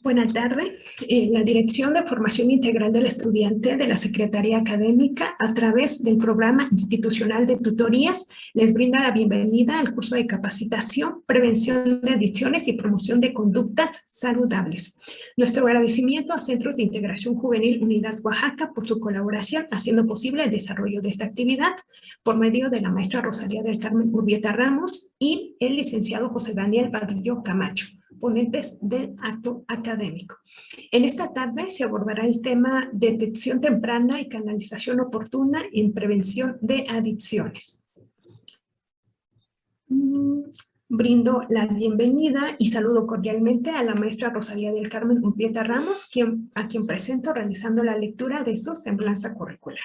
Buenas tardes. La Dirección de Formación Integral del Estudiante de la Secretaría Académica, a través del Programa Institucional de Tutorías, les brinda la bienvenida al curso de capacitación, prevención de adicciones y promoción de conductas saludables. Nuestro agradecimiento a Centros de Integración Juvenil Unidad Oaxaca por su colaboración, haciendo posible el desarrollo de esta actividad por medio de la maestra Rosalía del Carmen Urbieta Ramos y el licenciado José Daniel Vadillo Camacho, ponentes del acto académico. En esta tarde se abordará el tema detección temprana y canalización oportuna en prevención de adicciones. Brindo la bienvenida y saludo cordialmente a la maestra Rosalía del Carmen Urbieta Ramos, a quien presento realizando la lectura de su semblanza curricular.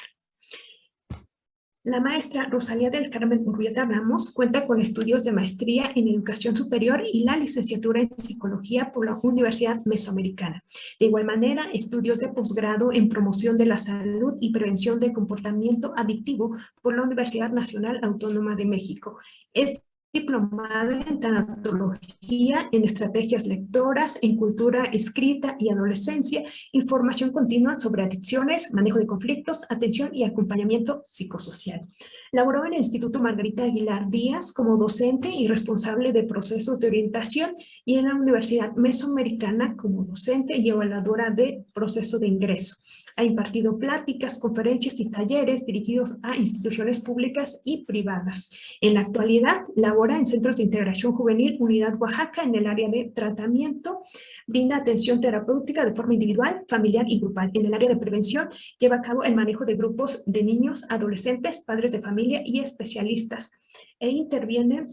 La maestra Rosalía del Carmen Urbieta Ramos cuenta con estudios de maestría en educación superior y la licenciatura en psicología por la Universidad Mesoamericana. De igual manera, estudios de posgrado en promoción de la salud y prevención del comportamiento adictivo por la Universidad Nacional Autónoma de México. Es diplomada en tanatología, en estrategias lectoras, en cultura escrita y adolescencia, información continua sobre adicciones, manejo de conflictos, atención y acompañamiento psicosocial. Laboró en el Instituto Margarita Aguilar Díaz como docente y responsable de procesos de orientación y en la Universidad Mesoamericana como docente y evaluadora de proceso de ingreso. Ha impartido pláticas, conferencias y talleres dirigidos a instituciones públicas y privadas. En la actualidad, labora en Centros de Integración Juvenil Unidad Oaxaca en el área de tratamiento, brinda atención terapéutica de forma individual, familiar y grupal. En el área de prevención, lleva a cabo el manejo de grupos de niños, adolescentes, padres de familia y especialistas, e interviene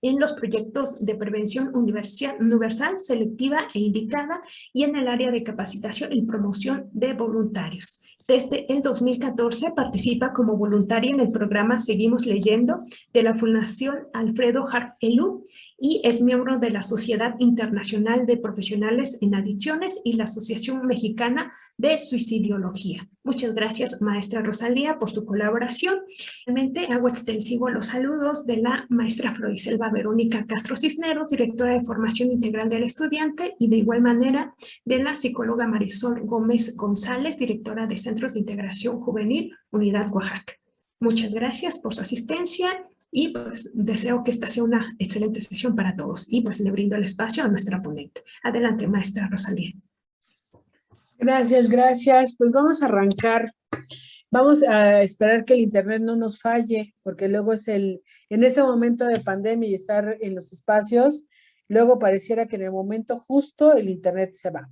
en los proyectos de prevención universal, selectiva e indicada, y en el área de capacitación y promoción de voluntarios. Desde el 2014 participa como voluntaria en el programa Seguimos Leyendo de la Fundación Alfredo Harp Elú y es miembro de la Sociedad Internacional de Profesionales en Adicciones y la Asociación Mexicana de Suicidología. Muchas gracias, maestra Rosalía, por su colaboración. Realmente hago extensivo los saludos de la maestra Floriselva Verónica Castro Cisneros, directora de Formación Integral del Estudiante, y de igual manera de la psicóloga Marisol Gómez González, directora de Centros de Integración Juvenil Unidad Oaxaca. Muchas gracias por su asistencia y pues deseo que esta sea una excelente sesión para todos y pues le brindo el espacio a nuestra ponente. Adelante, maestra Rosalía. Gracias, gracias. Pues vamos a arrancar. Vamos a esperar que el internet no nos falle, porque luego en ese momento de pandemia y estar en los espacios, luego pareciera que en el momento justo el internet se va.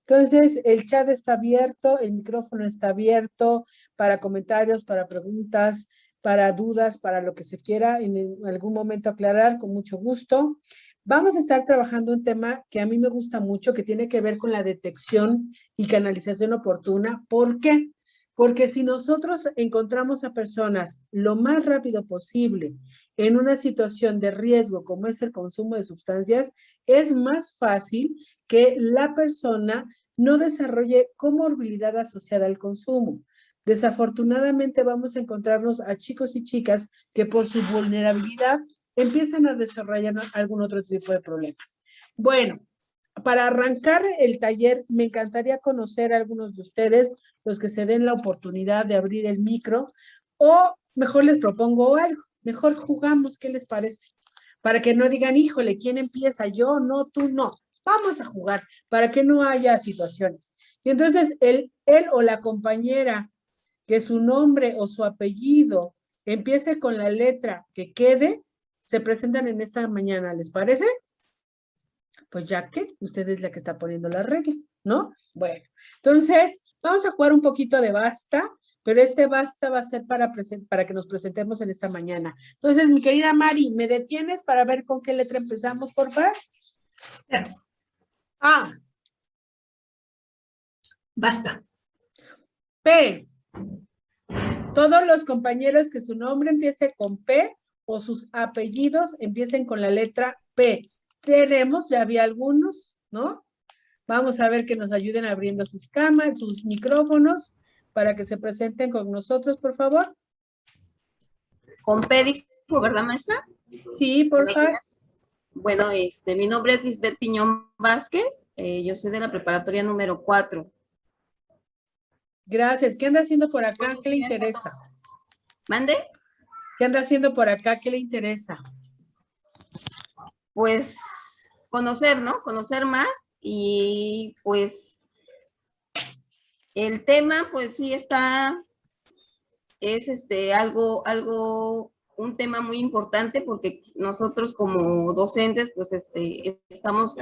Entonces, el chat está abierto, el micrófono está abierto para comentarios, para preguntas, para dudas, para lo que se quiera en algún momento aclarar, con mucho gusto. Vamos a estar trabajando un tema que a mí me gusta mucho, que tiene que ver con la detección y canalización oportuna. ¿Por qué? Porque si nosotros encontramos a personas lo más rápido posible en una situación de riesgo como es el consumo de sustancias, es más fácil que la persona no desarrolle comorbilidad asociada al consumo. Desafortunadamente vamos a encontrarnos a chicos y chicas que por su vulnerabilidad empiezan a desarrollar algún otro tipo de problemas. Bueno, para arrancar el taller, me encantaría conocer a algunos de ustedes, los que se den la oportunidad de abrir el micro, o mejor les propongo algo, mejor jugamos, ¿qué les parece? Para que no digan, híjole, ¿quién empieza? Yo, no, tú, no. Vamos a jugar, para que no haya situaciones. Y entonces, él o la compañera, que su nombre o su apellido empiece con la letra que quede, se presentan en esta mañana, ¿les parece? Pues ya que usted es la que está poniendo las reglas, ¿no? Bueno, entonces vamos a jugar un poquito de basta, pero este basta va a ser para que nos presentemos en esta mañana. Entonces, mi querida Mari, ¿me detienes para ver con qué letra empezamos, por favor? A. Basta. P. Todos los compañeros que su nombre empiece con P o sus apellidos empiecen con la letra P. Tenemos, ya había algunos, ¿no? Vamos a ver que nos ayuden abriendo sus cámaras, sus micrófonos, para que se presenten con nosotros, por favor. Con P dijo, ¿verdad, maestra? Sí, por favor. Bueno, mi nombre es Lisbeth Piñón Vázquez, yo soy de la preparatoria número 4. Gracias. ¿Qué anda haciendo por acá? Buenos ¿Qué le días a interesa? todos. ¿Mande? ¿Qué anda haciendo por acá? ¿Qué le interesa? Pues conocer, ¿no? Conocer más y pues el tema pues sí está, es un tema muy importante porque nosotros como docentes pues estamos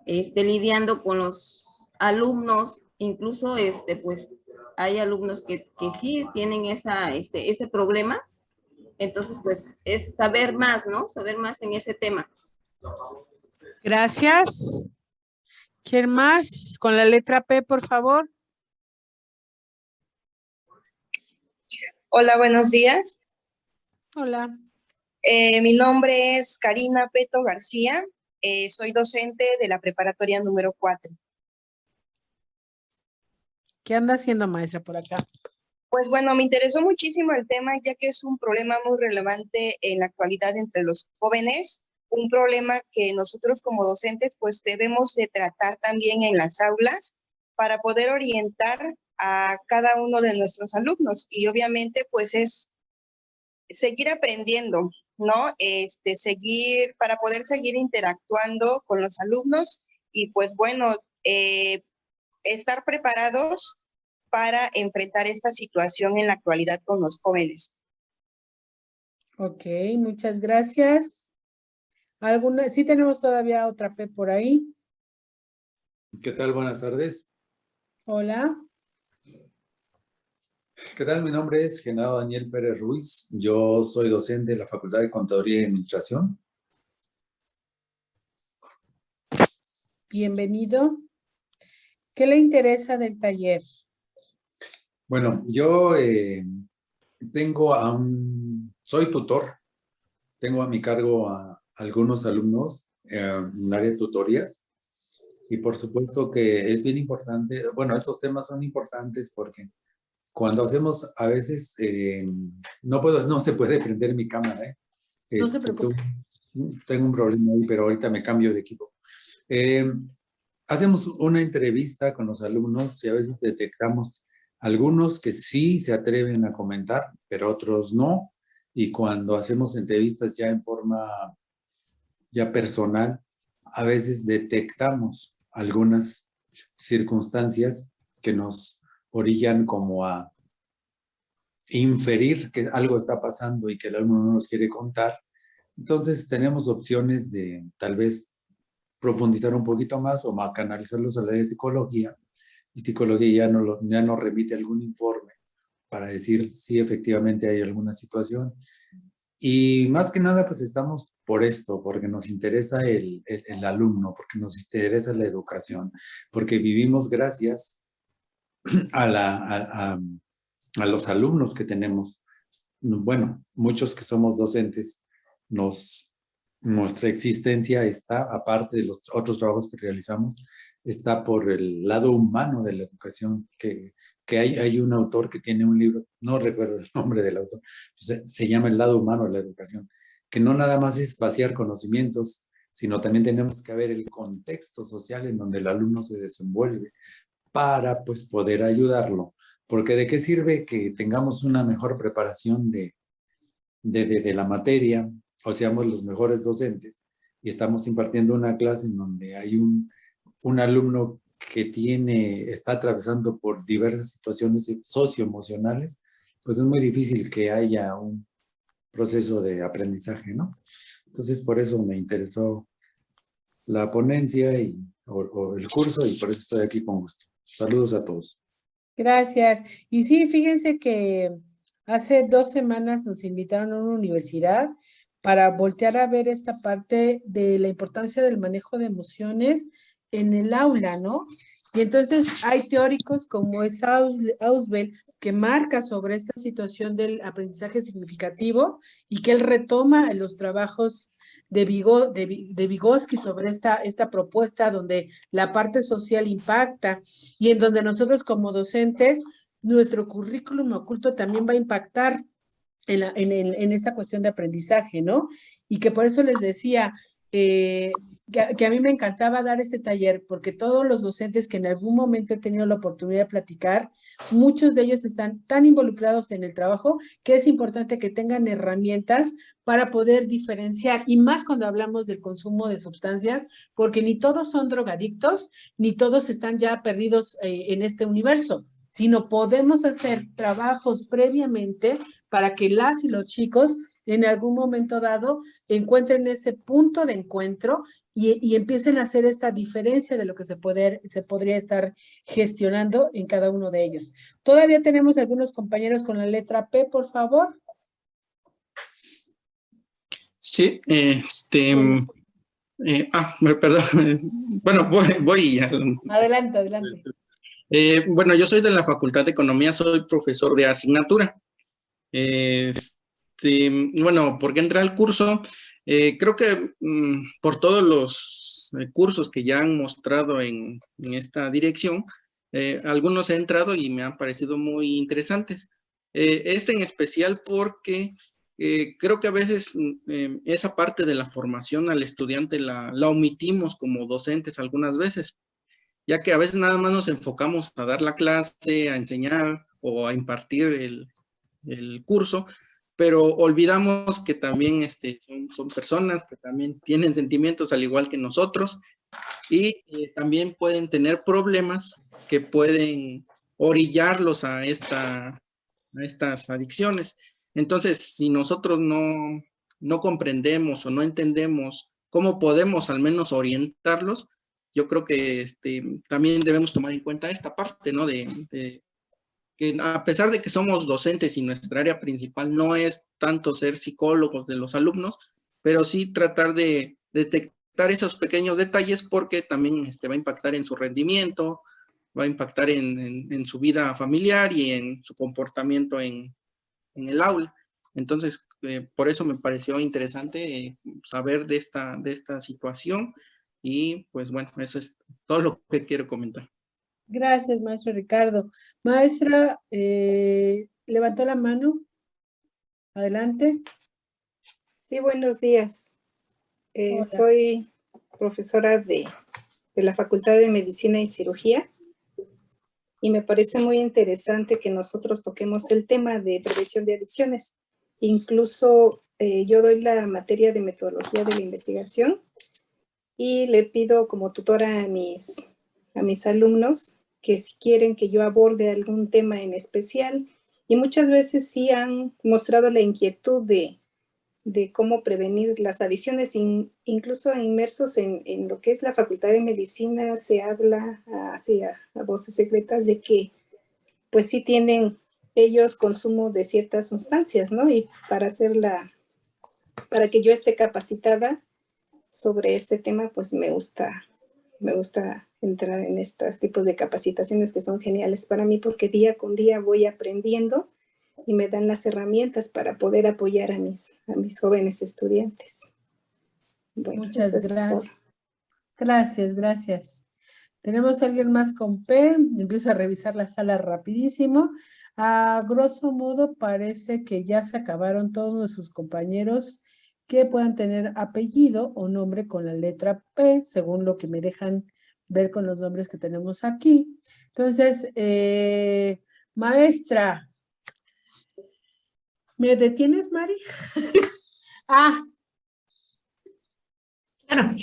lidiando con los alumnos, incluso pues hay alumnos que sí tienen ese problema, entonces pues es saber más, ¿no? Saber más en ese tema. Gracias. ¿Quién más? Con la letra P, por favor. Hola, buenos días. Hola. Mi nombre es Karina Peto García. Soy docente de la preparatoria número 4. ¿Qué anda haciendo, maestra, por acá? Pues bueno, me interesó muchísimo el tema, ya que es un problema muy relevante en la actualidad entre los jóvenes, un problema que nosotros como docentes pues debemos de tratar también en las aulas para poder orientar a cada uno de nuestros alumnos, y obviamente pues es seguir aprendiendo, ¿no? Para poder seguir interactuando con los alumnos y pues bueno, estar preparados para enfrentar esta situación en la actualidad con los jóvenes. Ok, muchas gracias. ¿Alguna? Sí tenemos todavía otra P por ahí. ¿Qué tal? Buenas tardes. Hola. ¿Qué tal? Mi nombre es Genaro Daniel Pérez Ruiz. Yo soy docente de la Facultad de Contaduría y Administración. Bienvenido. ¿Qué le interesa del taller? Bueno, yo soy tutor. Tengo a mi cargo a algunos alumnos en el área de tutorías. Y por supuesto que es bien importante, bueno, estos temas son importantes porque cuando hacemos, a veces, no se puede prender mi cámara, ¿eh? No se preocupe. Tengo un problema ahí, pero ahorita me cambio de equipo. Hacemos una entrevista con los alumnos y a veces detectamos algunos que sí se atreven a comentar, pero otros no. Y cuando hacemos entrevistas ya en forma ya personal, a veces detectamos algunas circunstancias que nos orillan como a inferir que algo está pasando y que el alumno no nos quiere contar. Entonces tenemos opciones de tal vez profundizar un poquito más o canalizarlos a la de psicología, y psicología ya nos remite algún informe para decir si efectivamente hay alguna situación. Y más que nada, pues estamos por esto, porque nos interesa el alumno, porque nos interesa la educación, porque vivimos gracias a los alumnos que tenemos. Bueno, muchos que somos docentes, nuestra existencia está, aparte de los otros trabajos que realizamos, está por el lado humano de la educación, que hay un autor que tiene un libro, no recuerdo el nombre del autor, se llama El lado humano de la educación, que no nada más es vaciar conocimientos, sino también tenemos que ver el contexto social en donde el alumno se desenvuelve para pues poder ayudarlo. Porque ¿de qué sirve que tengamos una mejor preparación de la materia, o seamos los mejores docentes, y estamos impartiendo una clase en donde hay un alumno que está atravesando por diversas situaciones socioemocionales? Pues es muy difícil que haya un proceso de aprendizaje, ¿no? Entonces, por eso me interesó la ponencia o el curso, y por eso estoy aquí con gusto. Saludos a todos. Gracias. Y sí, fíjense que hace 2 semanas nos invitaron a una universidad para voltear a ver esta parte de la importancia del manejo de emociones en el aula, ¿no? Y entonces hay teóricos como es Ausubel, que marca sobre esta situación del aprendizaje significativo y que él retoma en los trabajos de Vygotsky sobre esta propuesta donde la parte social impacta y en donde nosotros como docentes, nuestro currículum oculto también va a impactar en esta cuestión de aprendizaje, ¿no? Y que por eso les decía, que a mí me encantaba dar este taller, porque todos los docentes que en algún momento he tenido la oportunidad de platicar, muchos de ellos están tan involucrados en el trabajo que es importante que tengan herramientas para poder diferenciar, y más cuando hablamos del consumo de sustancias, porque ni todos son drogadictos, ni todos están ya perdidos en este universo, sino podemos hacer trabajos previamente para que las y los chicos en algún momento dado encuentren ese punto de encuentro y empiecen a hacer esta diferencia de lo que se podría estar gestionando en cada uno de ellos. Todavía tenemos algunos compañeros con la letra P, por favor. Sí, perdón. Bueno, voy Adelante, adelante. Bueno, yo soy de la Facultad de Economía, soy profesor de asignatura. Bueno, ¿por qué entré al curso? Creo que por todos los cursos que ya han mostrado en esta dirección, algunos he entrado y me han parecido muy interesantes. Este en especial porque creo que a veces esa parte de la formación al estudiante la omitimos como docentes algunas veces, ya que a veces nada más nos enfocamos a dar la clase, a enseñar o a impartir el curso, pero olvidamos que también son personas que también tienen sentimientos al igual que nosotros y también pueden tener problemas que pueden orillarlos a estas adicciones. Entonces, si nosotros no comprendemos o no entendemos cómo podemos al menos orientarlos, yo creo que también debemos tomar en cuenta esta parte, ¿no? Que a pesar de que somos docentes y nuestra área principal no es tanto ser psicólogos de los alumnos, pero sí tratar de detectar esos pequeños detalles porque también va a impactar en su rendimiento, va a impactar en su vida familiar y en su comportamiento en el aula. Entonces, por eso me pareció interesante saber de esta situación y pues bueno, eso es todo lo que quiero comentar. Gracias, maestro Ricardo. Maestra, levantó la mano. Adelante. Sí, buenos días. Soy profesora de la Facultad de Medicina y Cirugía y me parece muy interesante que nosotros toquemos el tema de prevención de adicciones. Incluso yo doy la materia de metodología de la investigación y le pido como tutora a mis alumnos que si quieren que yo aborde algún tema en especial, y muchas veces sí han mostrado la inquietud de cómo prevenir las adicciones, incluso inmersos en lo que es la Facultad de Medicina, se habla así a voces secretas de que pues sí tienen ellos consumo de ciertas sustancias, ¿no? Y para que yo esté capacitada sobre este tema, pues me gusta entrar en estos tipos de capacitaciones que son geniales para mí porque día con día voy aprendiendo y me dan las herramientas para poder apoyar a mis jóvenes estudiantes. Bueno, muchas gracias. Gracias. ¿Tenemos a alguien más con P? Empiezo a revisar la sala rapidísimo. A grosso modo parece que ya se acabaron todos nuestros compañeros que puedan tener apellido o nombre con la letra P, según lo que me dejan ver con los nombres que tenemos aquí. Entonces, maestra, ¿me detienes, Mari? Claro.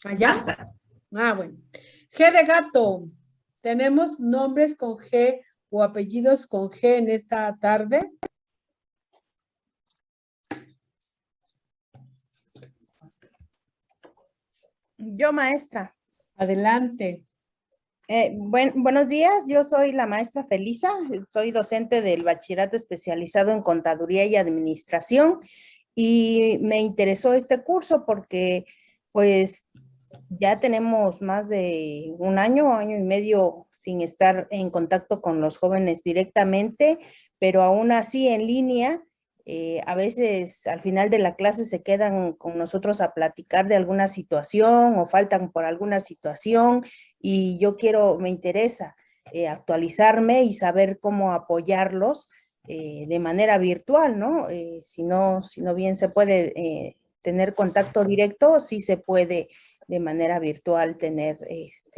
¿Allá? Basta. Bueno. G de gato. ¿Tenemos nombres con G o apellidos con G en esta tarde? Yo, maestra. Adelante. Buenos días, yo soy la maestra Felisa, soy docente del bachillerato especializado en contaduría y administración y me interesó este curso porque pues ya tenemos más de un año y medio sin estar en contacto con los jóvenes directamente, pero aún así en línea. A veces al final de la clase se quedan con nosotros a platicar de alguna situación o faltan por alguna situación y me interesa actualizarme y saber cómo apoyarlos de manera virtual, ¿no? Si no bien se puede tener contacto directo, sí se puede de manera virtual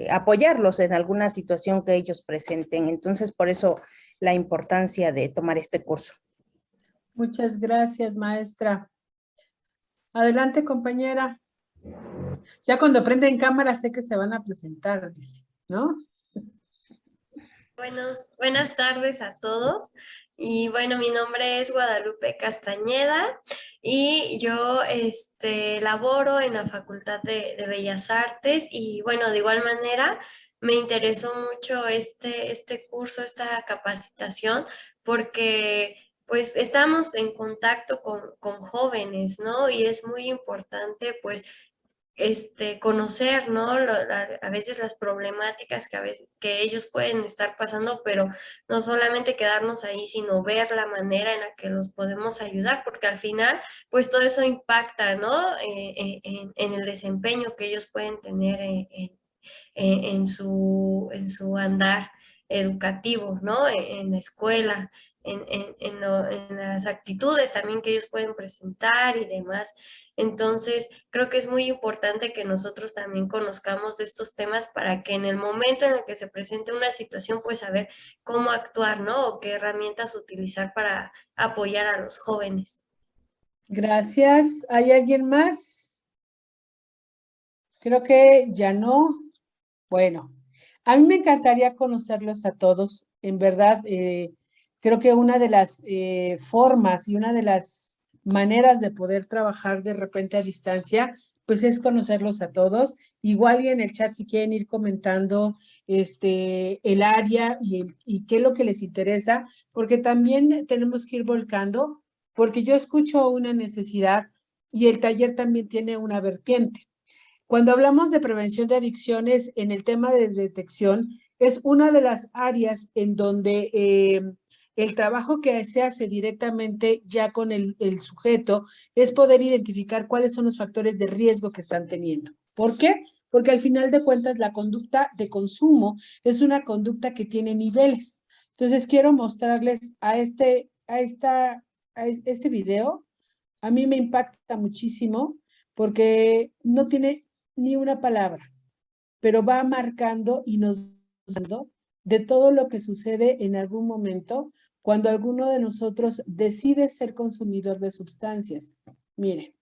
apoyarlos en alguna situación que ellos presenten. Entonces, por eso la importancia de tomar este curso. Muchas gracias, maestra. Adelante, compañera. Ya cuando prenden cámara sé que se van a presentar, dice, ¿no? Buenas tardes a todos. Y bueno, mi nombre es Guadalupe Castañeda y yo laboro en la Facultad de Bellas Artes y bueno, de igual manera me interesó mucho este curso, esta capacitación, porque pues estamos en contacto con jóvenes, ¿no? Y es muy importante pues conocer, ¿no? A veces las problemáticas que ellos pueden estar pasando, pero no solamente quedarnos ahí, sino ver la manera en la que los podemos ayudar, porque al final, pues todo eso impacta, ¿no? En el desempeño que ellos pueden tener en su andar educativo, ¿no? En la escuela, en las actitudes también que ellos pueden presentar y demás. Entonces, creo que es muy importante que nosotros también conozcamos de estos temas para que en el momento en el que se presente una situación, pues saber cómo actuar, ¿no? O qué herramientas utilizar para apoyar a los jóvenes. Gracias. ¿Hay alguien más? Creo que ya no. Bueno, a mí me encantaría conocerlos a todos. En verdad, creo que una de las formas y una de las maneras de poder trabajar de repente a distancia, pues es conocerlos a todos. Igual y en el chat si quieren ir comentando el área y qué es lo que les interesa, porque también tenemos que ir volcando, porque yo escucho una necesidad y el taller también tiene una vertiente. Cuando hablamos de prevención de adicciones, en el tema de detección, es una de las áreas en donde el trabajo que se hace directamente ya con el sujeto es poder identificar cuáles son los factores de riesgo que están teniendo. ¿Por qué? Porque al final de cuentas la conducta de consumo es una conducta que tiene niveles. Entonces quiero mostrarles a este video. A mí me impacta muchísimo porque no tiene ni una palabra, pero va marcando y nos dando de todo lo que sucede en algún momento cuando alguno de nosotros decide ser consumidor de sustancias. Miren.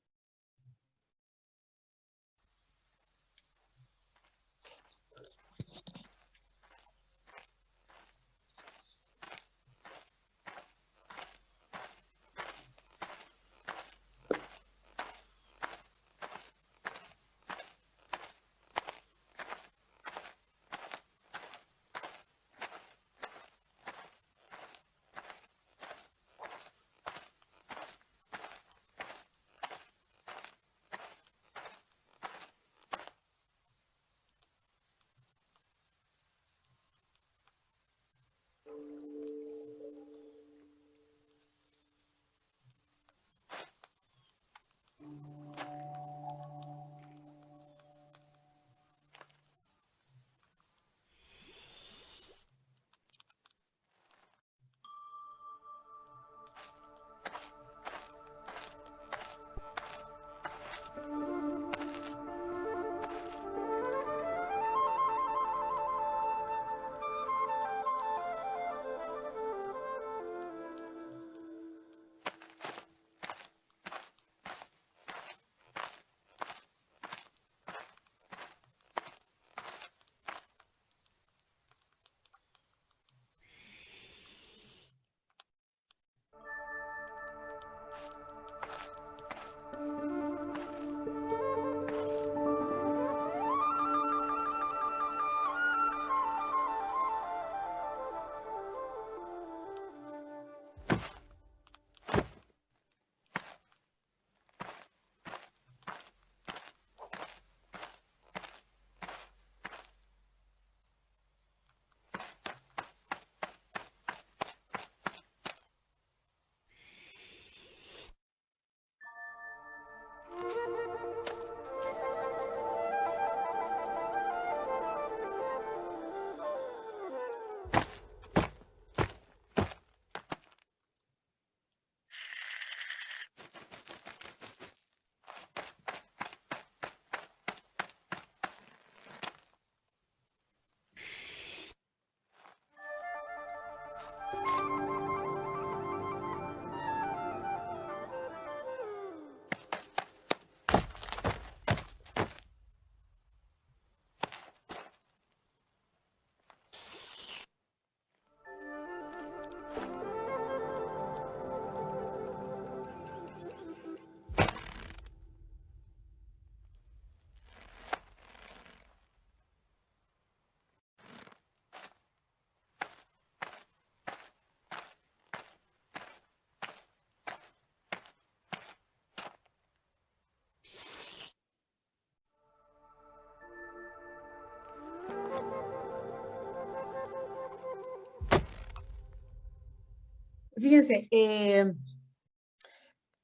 fíjense,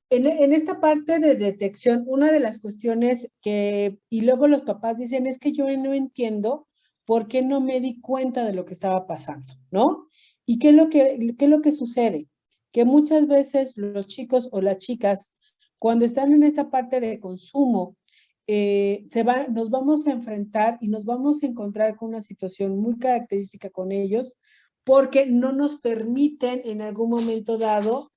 en esta parte de detección, una de las cuestiones que, y luego los papás dicen, es que yo no entiendo por qué no me di cuenta de lo que estaba pasando, ¿no? ¿Y qué es lo que sucede? Que muchas veces los chicos o las chicas, cuando están en esta parte de consumo, nos vamos a enfrentar y nos vamos a encontrar con una situación muy característica con ellos, porque no nos permiten en algún momento dado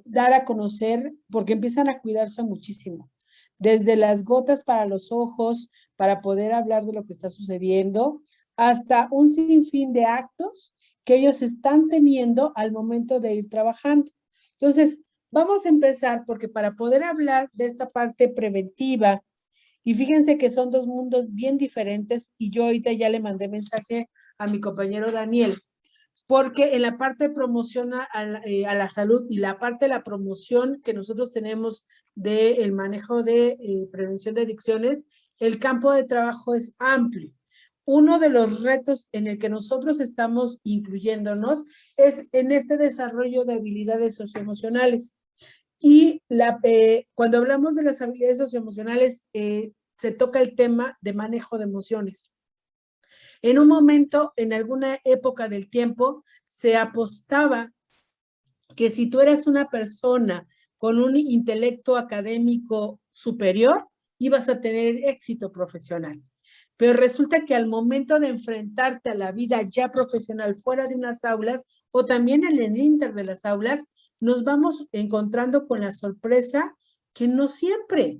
dar a conocer, porque empiezan a cuidarse muchísimo, desde las gotas para los ojos, para poder hablar de lo que está sucediendo, hasta un sinfín de actos que ellos están teniendo al momento de ir trabajando. Entonces, vamos a empezar porque para poder hablar de esta parte preventiva, y fíjense que son dos mundos bien diferentes, y yo ahorita ya le mandé mensaje a mi compañero Daniel, porque en la parte de promoción a la salud y la parte de la promoción que nosotros tenemos del manejo de prevención de adicciones, el campo de trabajo es amplio. Uno de los retos en el que nosotros estamos incluyéndonos es en este desarrollo de habilidades socioemocionales. Y cuando hablamos de las habilidades socioemocionales, se toca el tema de manejo de emociones. En un momento, en alguna época del tiempo, se apostaba que si tú eras una persona con un intelecto académico superior, ibas a tener éxito profesional. Pero resulta que al momento de enfrentarte a la vida ya profesional fuera de unas aulas o también en el inter de las aulas, nos vamos encontrando con la sorpresa que no siempre,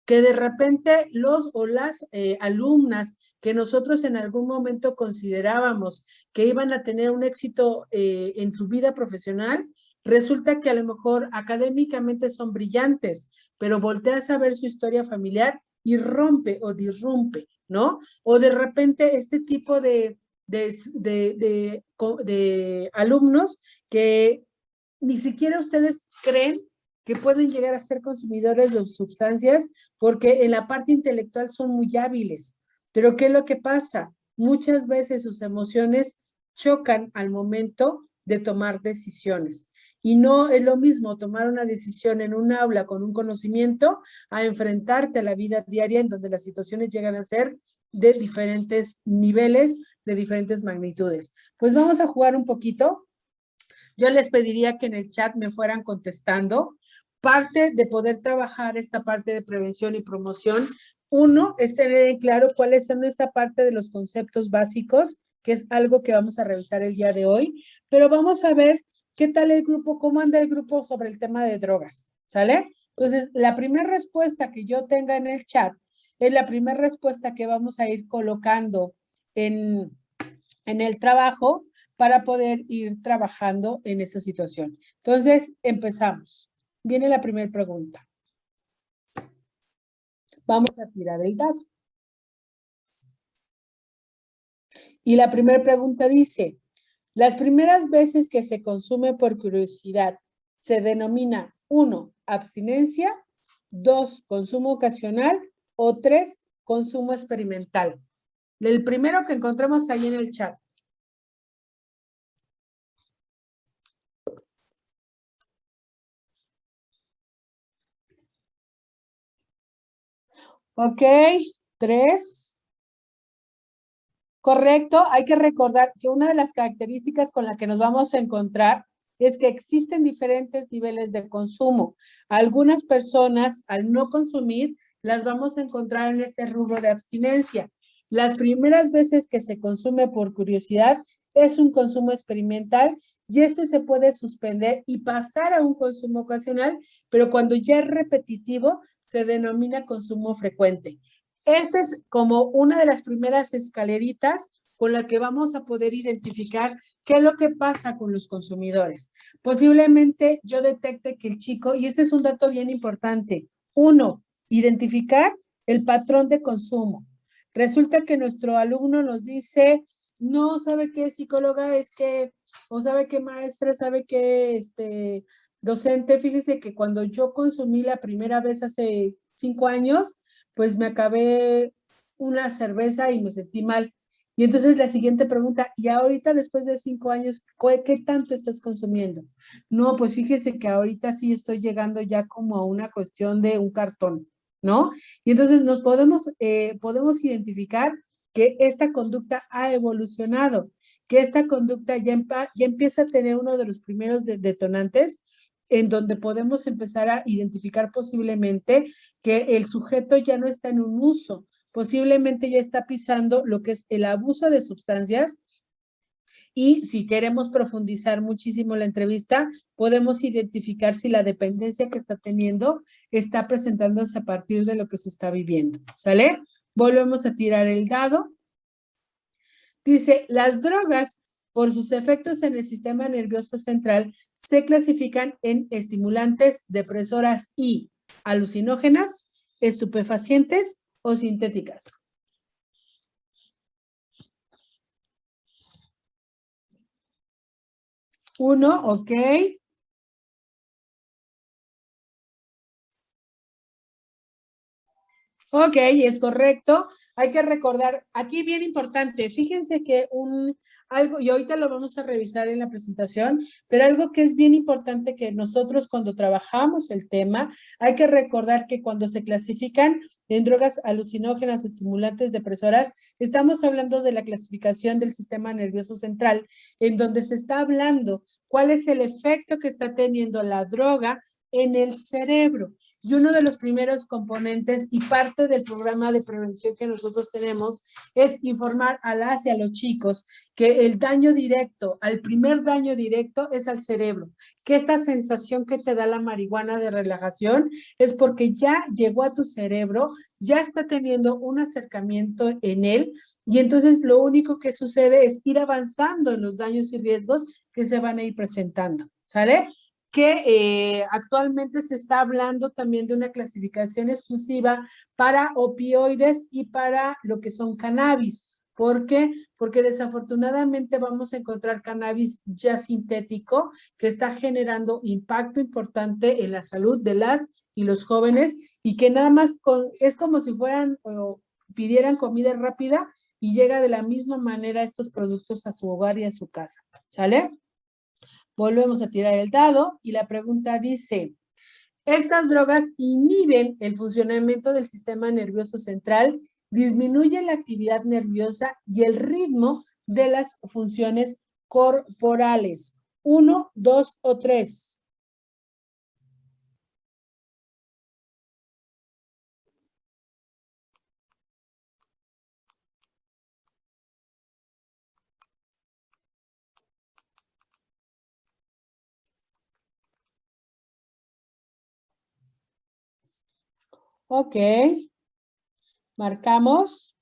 que de repente los o las alumnas que nosotros en algún momento considerábamos que iban a tener un éxito en su vida profesional, resulta que a lo mejor académicamente son brillantes, pero volteas a ver su historia familiar y rompe o disrumpe, ¿no? O de repente este tipo de alumnos que ni siquiera ustedes creen que pueden llegar a ser consumidores de sustancias porque en la parte intelectual son muy hábiles. Pero ¿qué es lo que pasa? Muchas veces sus emociones chocan al momento de tomar decisiones. Y no es lo mismo tomar una decisión en un aula con un conocimiento a enfrentarte a la vida diaria en donde las situaciones llegan a ser de diferentes niveles, de diferentes magnitudes. Pues vamos a jugar un poquito. Yo les pediría que en el chat me fueran contestando. Parte de poder trabajar esta parte de prevención y promoción, uno es tener en claro cuáles son esta parte de los conceptos básicos, que es algo que vamos a revisar el día de hoy, pero vamos a ver qué tal el grupo, cómo anda el grupo sobre el tema de drogas, ¿sale? Entonces, la primera respuesta que yo tenga en el chat es la primera respuesta que vamos a ir colocando en el trabajo para poder ir trabajando en esta situación. Entonces, empezamos. Viene la primera pregunta. Vamos a tirar el dado. Y la primera pregunta dice, las primeras veces que se consume por curiosidad se denomina 1, abstinencia, 2, consumo ocasional o 3, consumo experimental. El primero que encontramos ahí en el chat. Ok, 3. Correcto, hay que recordar que una de las características con la que nos vamos a encontrar es que existen diferentes niveles de consumo. Algunas personas, al no consumir, las vamos a encontrar en este rubro de abstinencia. Las primeras veces que se consume por curiosidad es un consumo experimental y este se puede suspender y pasar a un consumo ocasional, pero cuando ya es repetitivo, se denomina consumo frecuente. Esta es como una de las primeras escaleritas con la que vamos a poder identificar qué es lo que pasa con los consumidores. Posiblemente yo detecte que el chico, y este es un dato bien importante, 1, identificar el patrón de consumo. Resulta que nuestro alumno nos dice, no sabe qué psicóloga es que, o sabe qué maestra, sabe qué docente. Fíjese que cuando yo consumí la primera vez hace 5 años, pues me acabé una cerveza y me sentí mal. Y entonces la siguiente pregunta, ¿y ahorita después de 5 años, qué tanto estás consumiendo? No, pues fíjese que ahorita sí estoy llegando ya como a una cuestión de un cartón, ¿no? Y entonces nos podemos identificar que esta conducta ha evolucionado, que esta conducta ya empieza a tener uno de los primeros detonantes en donde podemos empezar a identificar posiblemente que el sujeto ya no está en un uso, posiblemente ya está pisando lo que es el abuso de sustancias. Y si queremos profundizar muchísimo la entrevista, podemos identificar si la dependencia que está teniendo está presentándose a partir de lo que se está viviendo. ¿Sale? Volvemos a tirar el dado. Dice, las drogas, por sus efectos en el sistema nervioso central, se clasifican en estimulantes, depresoras y alucinógenas, estupefacientes o sintéticas. Uno, ok. Ok, es correcto. Hay que recordar, aquí bien importante, fíjense que algo, y ahorita lo vamos a revisar en la presentación, pero algo que es bien importante que nosotros cuando trabajamos el tema, hay que recordar que cuando se clasifican en drogas alucinógenas, estimulantes, depresoras, estamos hablando de la clasificación del sistema nervioso central, en donde se está hablando cuál es el efecto que está teniendo la droga en el cerebro. Y uno de los primeros componentes y parte del programa de prevención que nosotros tenemos es informar a las y a los chicos que el daño directo, el primer daño directo es al cerebro, que esta sensación que te da la marihuana de relajación es porque ya llegó a tu cerebro, ya está teniendo un acercamiento en él y entonces lo único que sucede es ir avanzando en los daños y riesgos que se van a ir presentando, ¿sale? Que actualmente se está hablando también de una clasificación exclusiva para opioides y para lo que son cannabis. ¿Por qué? Porque desafortunadamente vamos a encontrar cannabis ya sintético que está generando impacto importante en la salud de las y los jóvenes y que nada más es como si fueran o pidieran comida rápida y llega de la misma manera estos productos a su hogar y a su casa. ¿Sale? Volvemos a tirar el dado y la pregunta dice, estas drogas inhiben el funcionamiento del sistema nervioso central, disminuyen la actividad nerviosa y el ritmo de las funciones corporales. 1, 2 o 3. Ok, marcamos.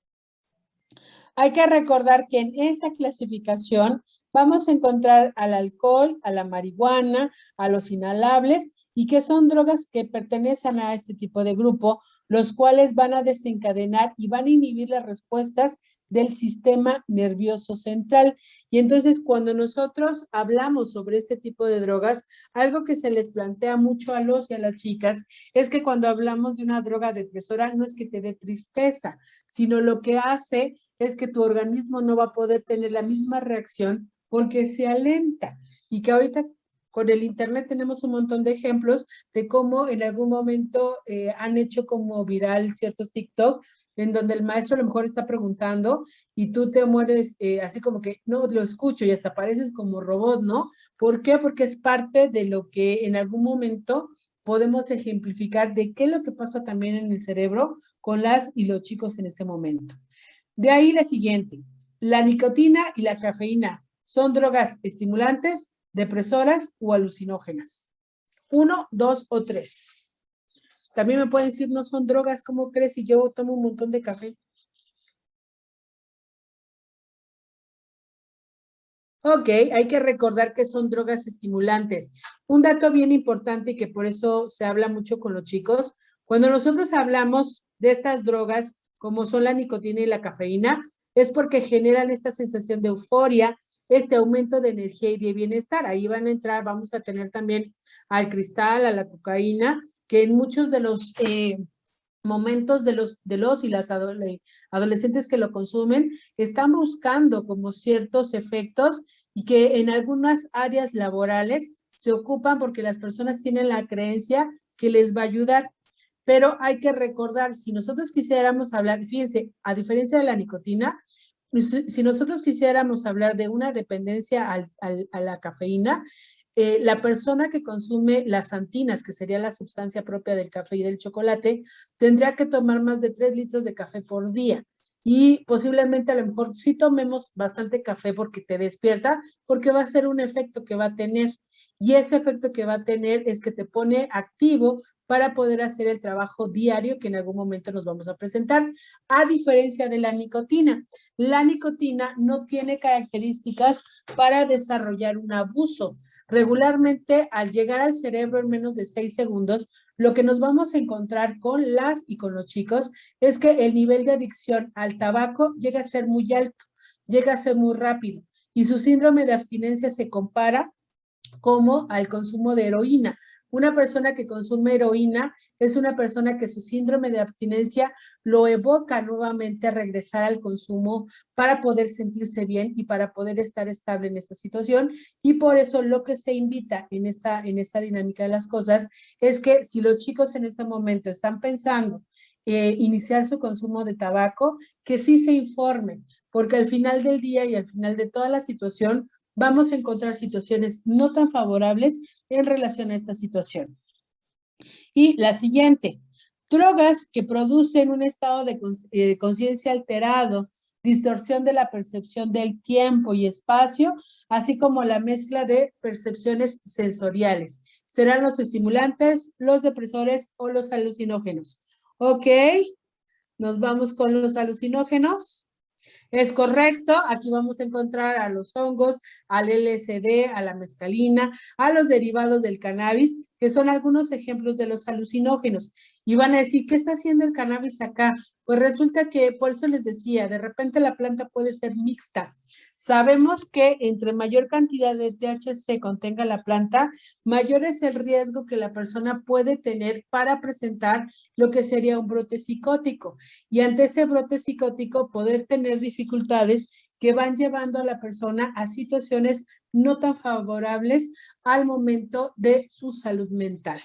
Hay que recordar que en esta clasificación vamos a encontrar al alcohol, a la marihuana, a los inhalables y que son drogas que pertenecen a este tipo de grupo, los cuales van a desencadenar y van a inhibir las respuestas del sistema nervioso central. Y entonces cuando nosotros hablamos sobre este tipo de drogas, algo que se les plantea mucho a los y a las chicas es que cuando hablamos de una droga depresora no es que te dé tristeza, sino lo que hace es que tu organismo no va a poder tener la misma reacción porque se alenta y que ahorita con el internet tenemos un montón de ejemplos de cómo en algún momento han hecho como viral ciertos TikTok en donde el maestro a lo mejor está preguntando y tú te mueres así como que no lo escucho y hasta pareces como robot, ¿no? ¿Por qué? Porque es parte de lo que en algún momento podemos ejemplificar de qué es lo que pasa también en el cerebro con las y los chicos en este momento. De ahí la siguiente, la nicotina y la cafeína son drogas estimulantes, depresoras o alucinógenas. 1, 2 o 3. También me pueden decir, no son drogas, ¿cómo crees si yo tomo un montón de café? Ok, hay que recordar que son drogas estimulantes. Un dato bien importante y que por eso se habla mucho con los chicos, cuando nosotros hablamos de estas drogas, como son la nicotina y la cafeína, es porque generan esta sensación de euforia, este aumento de energía y de bienestar. Ahí van a entrar, vamos a tener también al cristal, a la cocaína, que en muchos de los momentos de los y las adolescentes que lo consumen están buscando como ciertos efectos y que en algunas áreas laborales se ocupan porque las personas tienen la creencia que les va a ayudar. Pero hay que recordar, si nosotros quisiéramos hablar, fíjense, a diferencia de la nicotina, si nosotros quisiéramos hablar de una dependencia a la cafeína, la persona que consume las antinas, que sería la sustancia propia del café y del chocolate, tendría que tomar más de 3 litros de café por día. Y posiblemente a lo mejor sí tomemos bastante café porque te despierta, porque va a ser un efecto que va a tener. Y ese efecto que va a tener es que te pone activo para poder hacer el trabajo diario que en algún momento nos vamos a presentar, a diferencia de la nicotina. La nicotina no tiene características para desarrollar un abuso. Regularmente, al llegar al cerebro en menos de 6 segundos, lo que nos vamos a encontrar con las y con los chicos es que el nivel de adicción al tabaco llega a ser muy alto, llega a ser muy rápido, y su síndrome de abstinencia se compara como al consumo de heroína. Una persona que consume heroína es una persona que su síndrome de abstinencia lo evoca nuevamente a regresar al consumo para poder sentirse bien y para poder estar estable en esta situación. Y por eso lo que se invita en esta dinámica de las cosas es que si los chicos en este momento están pensando iniciar su consumo de tabaco, que sí se informen, porque al final del día y al final de toda la situación vamos a encontrar situaciones no tan favorables en relación a esta situación. Y la siguiente, drogas que producen un estado de conciencia alterado, distorsión de la percepción del tiempo y espacio, así como la mezcla de percepciones sensoriales. Serán los estimulantes, los depresores o los alucinógenos. Ok, nos vamos con los alucinógenos. Es correcto, aquí vamos a encontrar a los hongos, al LSD, a la mescalina, a los derivados del cannabis, que son algunos ejemplos de los alucinógenos. Y van a decir, ¿qué está haciendo el cannabis acá? Pues resulta que, por eso les decía, de repente la planta puede ser mixta. Sabemos que entre mayor cantidad de THC contenga la planta, mayor es el riesgo que la persona puede tener para presentar lo que sería un brote psicótico. Y ante ese brote psicótico poder tener dificultades que van llevando a la persona a situaciones no tan favorables al momento de su salud mental.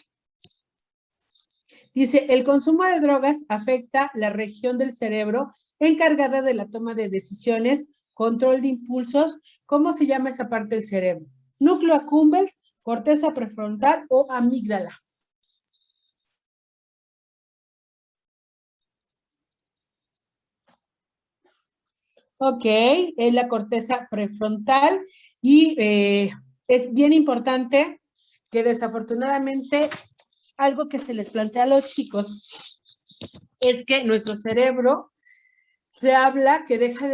Dice, el consumo de drogas afecta la región del cerebro encargada de la toma de decisiones, control de impulsos. ¿Cómo se llama esa parte del cerebro? Núcleo accumbens, corteza prefrontal o amígdala. Ok, es la corteza prefrontal y es bien importante que desafortunadamente algo que se les plantea a los chicos es que nuestro cerebro se habla que deja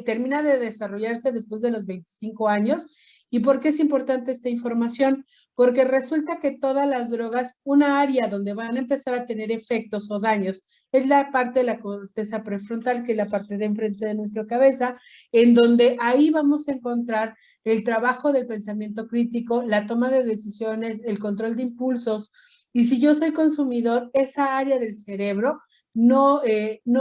termina de desarrollarse después de los 25 años. ¿Y por qué es importante esta información? Porque resulta que todas las drogas, una área donde van a empezar a tener efectos o daños, es la parte de la corteza prefrontal, que es la parte de enfrente de nuestra cabeza, en donde ahí vamos a encontrar el trabajo del pensamiento crítico, la toma de decisiones, el control de impulsos. Y si yo soy consumidor, esa área del cerebro no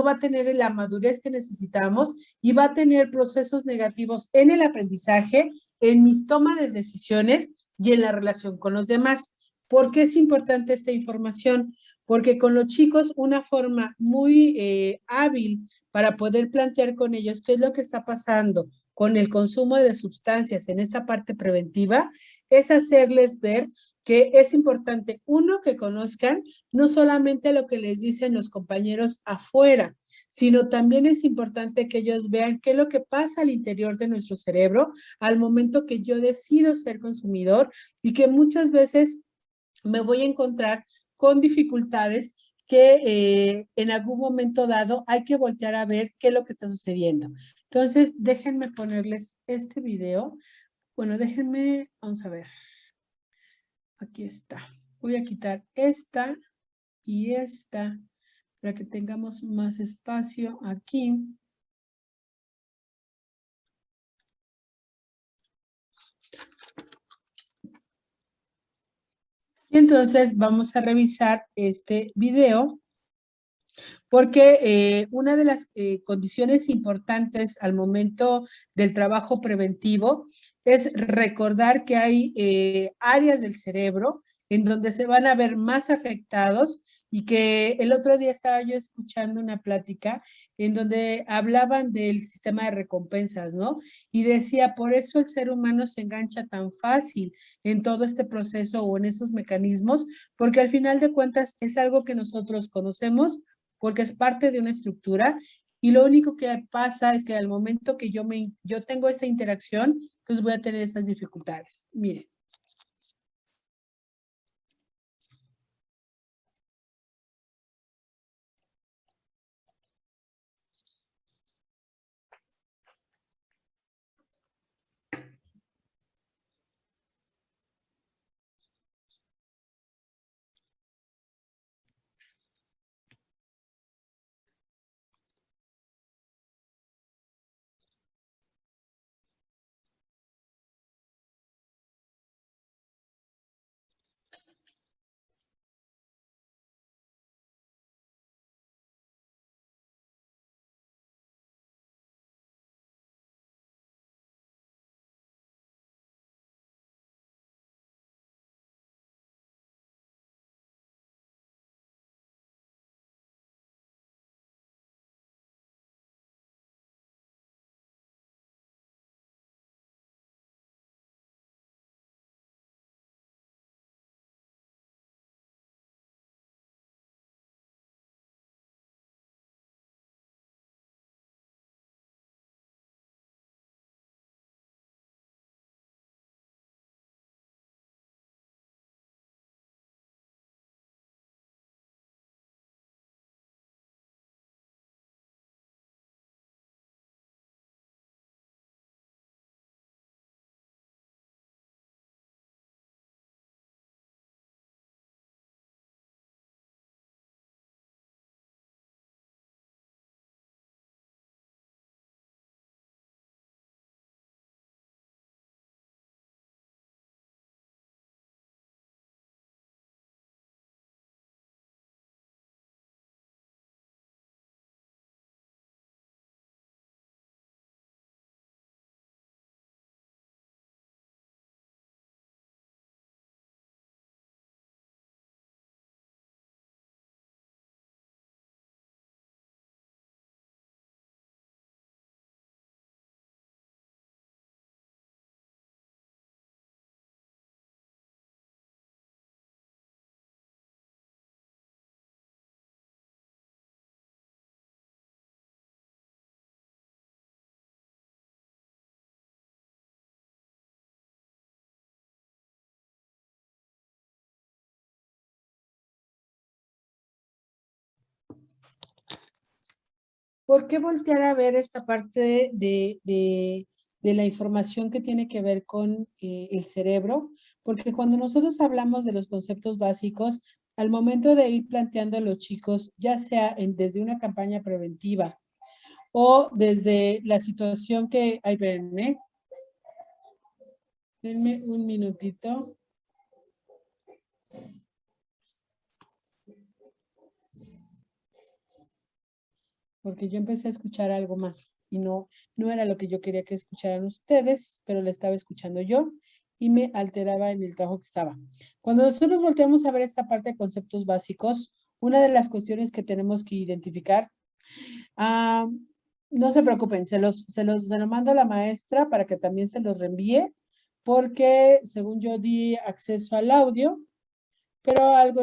va a tener la madurez que necesitamos y va a tener procesos negativos en el aprendizaje, en mis tomas de decisiones y en la relación con los demás. ¿Por qué es importante esta información? Porque con los chicos una forma muy hábil para poder plantear con ellos qué es lo que está pasando con el consumo de sustancias en esta parte preventiva es hacerles ver que es importante, uno, que conozcan no solamente lo que les dicen los compañeros afuera, sino también es importante que ellos vean qué es lo que pasa al interior de nuestro cerebro al momento que yo decido ser consumidor y que muchas veces me voy a encontrar con dificultades que en algún momento dado hay que voltear a ver qué es lo que está sucediendo. Entonces, déjenme ponerles este video. Bueno, déjenme, vamos a ver. Aquí está. Voy a quitar esta y esta para que tengamos más espacio aquí. Y entonces vamos a revisar este video porque una de las condiciones importantes al momento del trabajo preventivo es recordar que hay áreas del cerebro en donde se van a ver más afectados y que el otro día estaba yo escuchando una plática en donde hablaban del sistema de recompensas, ¿no? Y decía, por eso el ser humano se engancha tan fácil en todo este proceso o en esos mecanismos, porque al final de cuentas es algo que nosotros conocemos porque es parte de una estructura y lo único que pasa es que al momento que yo tengo esa interacción, pues voy a tener esas dificultades. Miren. ¿Por qué voltear a ver esta parte de la información que tiene que ver con el cerebro? Porque cuando nosotros hablamos de los conceptos básicos, al momento de ir planteando a los chicos, ya sea desde una campaña preventiva o desde la situación que... Ay, espérenme. Denme un minutito. Porque yo empecé a escuchar algo más y no era lo que yo quería que escucharan ustedes, pero lo estaba escuchando yo y me alteraba en el trabajo que estaba. Cuando nosotros volteamos a ver esta parte de conceptos básicos, una de las cuestiones que tenemos que identificar, no se preocupen, se lo mando a la maestra para que también se los reenvíe, porque según yo di acceso al audio, pero algo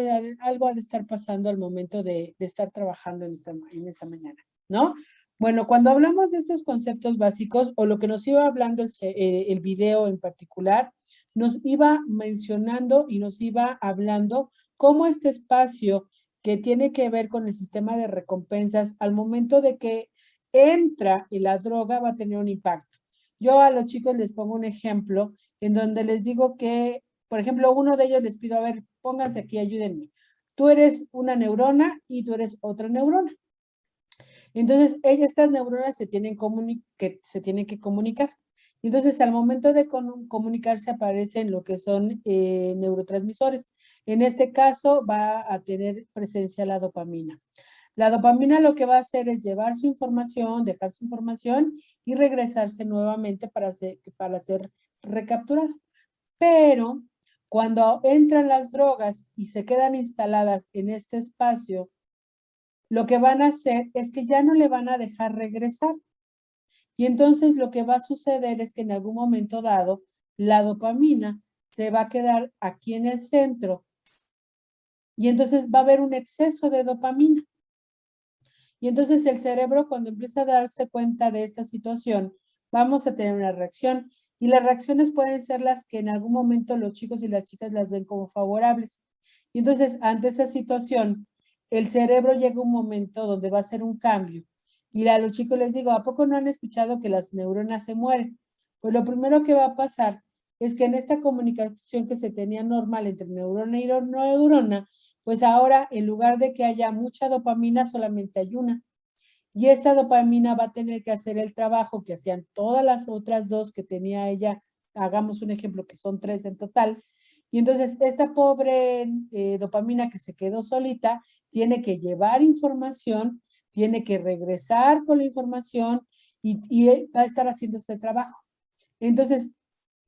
ha de estar pasando al momento de estar trabajando en esta mañana, ¿no? Bueno, cuando hablamos de estos conceptos básicos, o lo que nos iba hablando el video en particular, nos iba mencionando y nos iba hablando cómo este espacio que tiene que ver con el sistema de recompensas, al momento de que entra en la droga, va a tener un impacto. Yo a los chicos les pongo un ejemplo en donde les digo que, por ejemplo, uno de ellos les pido, a ver, pónganse aquí, ayúdenme. Tú eres una neurona y tú eres otra neurona. Entonces, estas neuronas se tienen que comunicar. Entonces, al momento de comunicarse aparecen lo que son neurotransmisores. En este caso va a tener presencia la dopamina. La dopamina lo que va a hacer es llevar su información, dejar su información y regresarse nuevamente para ser recapturado. Pero cuando entran las drogas y se quedan instaladas en este espacio, lo que van a hacer es que ya no le van a dejar regresar. Y entonces lo que va a suceder es que en algún momento dado, la dopamina se va a quedar aquí en el centro y entonces va a haber un exceso de dopamina. Y entonces el cerebro, cuando empieza a darse cuenta de esta situación, vamos a tener una reacción. Y las reacciones pueden ser las que en algún momento los chicos y las chicas las ven como favorables. Y entonces, ante esa situación, el cerebro llega a un momento donde va a hacer un cambio. Y a los chicos les digo, ¿a poco no han escuchado que las neuronas se mueren? Pues lo primero que va a pasar es que en esta comunicación que se tenía normal entre neurona y neurona, pues ahora en lugar de que haya mucha dopamina, solamente hay una. Y esta dopamina va a tener que hacer el trabajo que hacían todas las otras dos que tenía ella, hagamos un ejemplo que son 3 en total. Y entonces esta pobre dopamina que se quedó solita tiene que llevar información, tiene que regresar con la información y va a estar haciendo este trabajo. Entonces,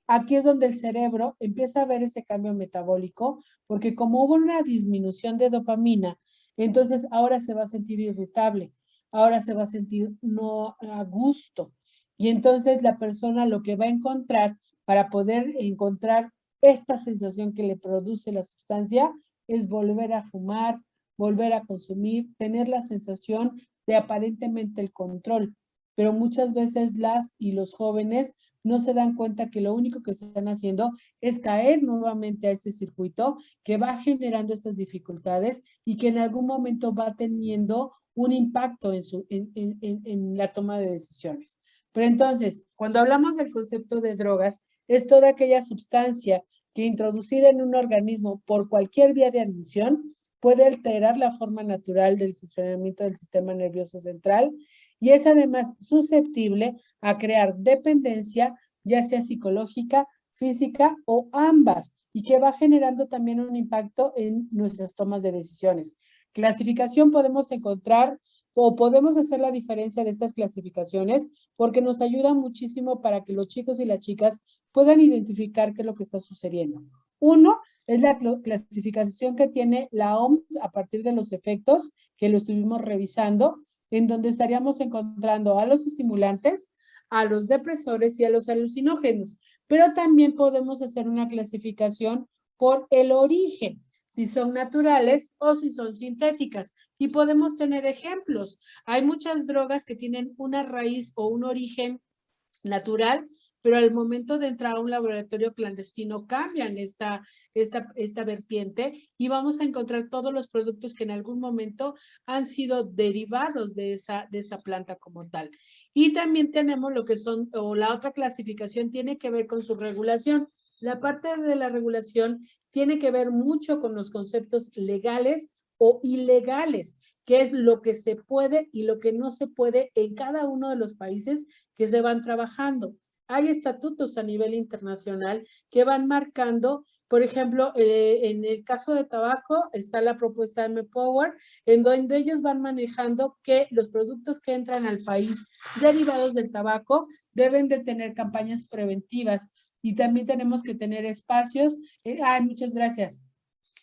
aquí es donde el cerebro empieza a ver ese cambio metabólico, porque como hubo una disminución de dopamina, entonces ahora se va a sentir irritable, ahora se va a sentir no a gusto. Y entonces la persona lo que va a encontrar para poder encontrar esta sensación que le produce la sustancia es volver a fumar, volver a consumir, tener la sensación de aparentemente el control. Pero muchas veces las y los jóvenes no se dan cuenta que lo único que están haciendo es caer nuevamente a este circuito que va generando estas dificultades y que en algún momento va teniendo un impacto en la toma de decisiones. Pero entonces, cuando hablamos del concepto de drogas, es toda aquella sustancia que introducida en un organismo por cualquier vía de admisión puede alterar la forma natural del funcionamiento del sistema nervioso central y es además susceptible a crear dependencia, ya sea psicológica, física o ambas, y que va generando también un impacto en nuestras tomas de decisiones. Clasificación podemos encontrar o podemos hacer la diferencia de estas clasificaciones porque nos ayuda muchísimo para que los chicos y las chicas puedan identificar qué es lo que está sucediendo. Uno es la clasificación que tiene la OMS a partir de los efectos que lo estuvimos revisando, en donde estaríamos encontrando a los estimulantes, a los depresores y a los alucinógenos. Pero también podemos hacer una clasificación por el origen, si son naturales o si son sintéticas. Y podemos tener ejemplos. Hay muchas drogas que tienen una raíz o un origen natural, pero al momento de entrar a un laboratorio clandestino cambian esta vertiente y vamos a encontrar todos los productos que en algún momento han sido derivados de esa planta como tal. Y también tenemos lo que son, o la otra clasificación tiene que ver con su regulación. La parte de la regulación tiene que ver mucho con los conceptos legales o ilegales, que es lo que se puede y lo que no se puede en cada uno de los países que se van trabajando. Hay estatutos a nivel internacional que van marcando, por ejemplo, en el caso de tabaco está la propuesta M-Power, en donde ellos van manejando que los productos que entran al país derivados del tabaco deben de tener campañas preventivas y también tenemos que tener espacios, muchas gracias,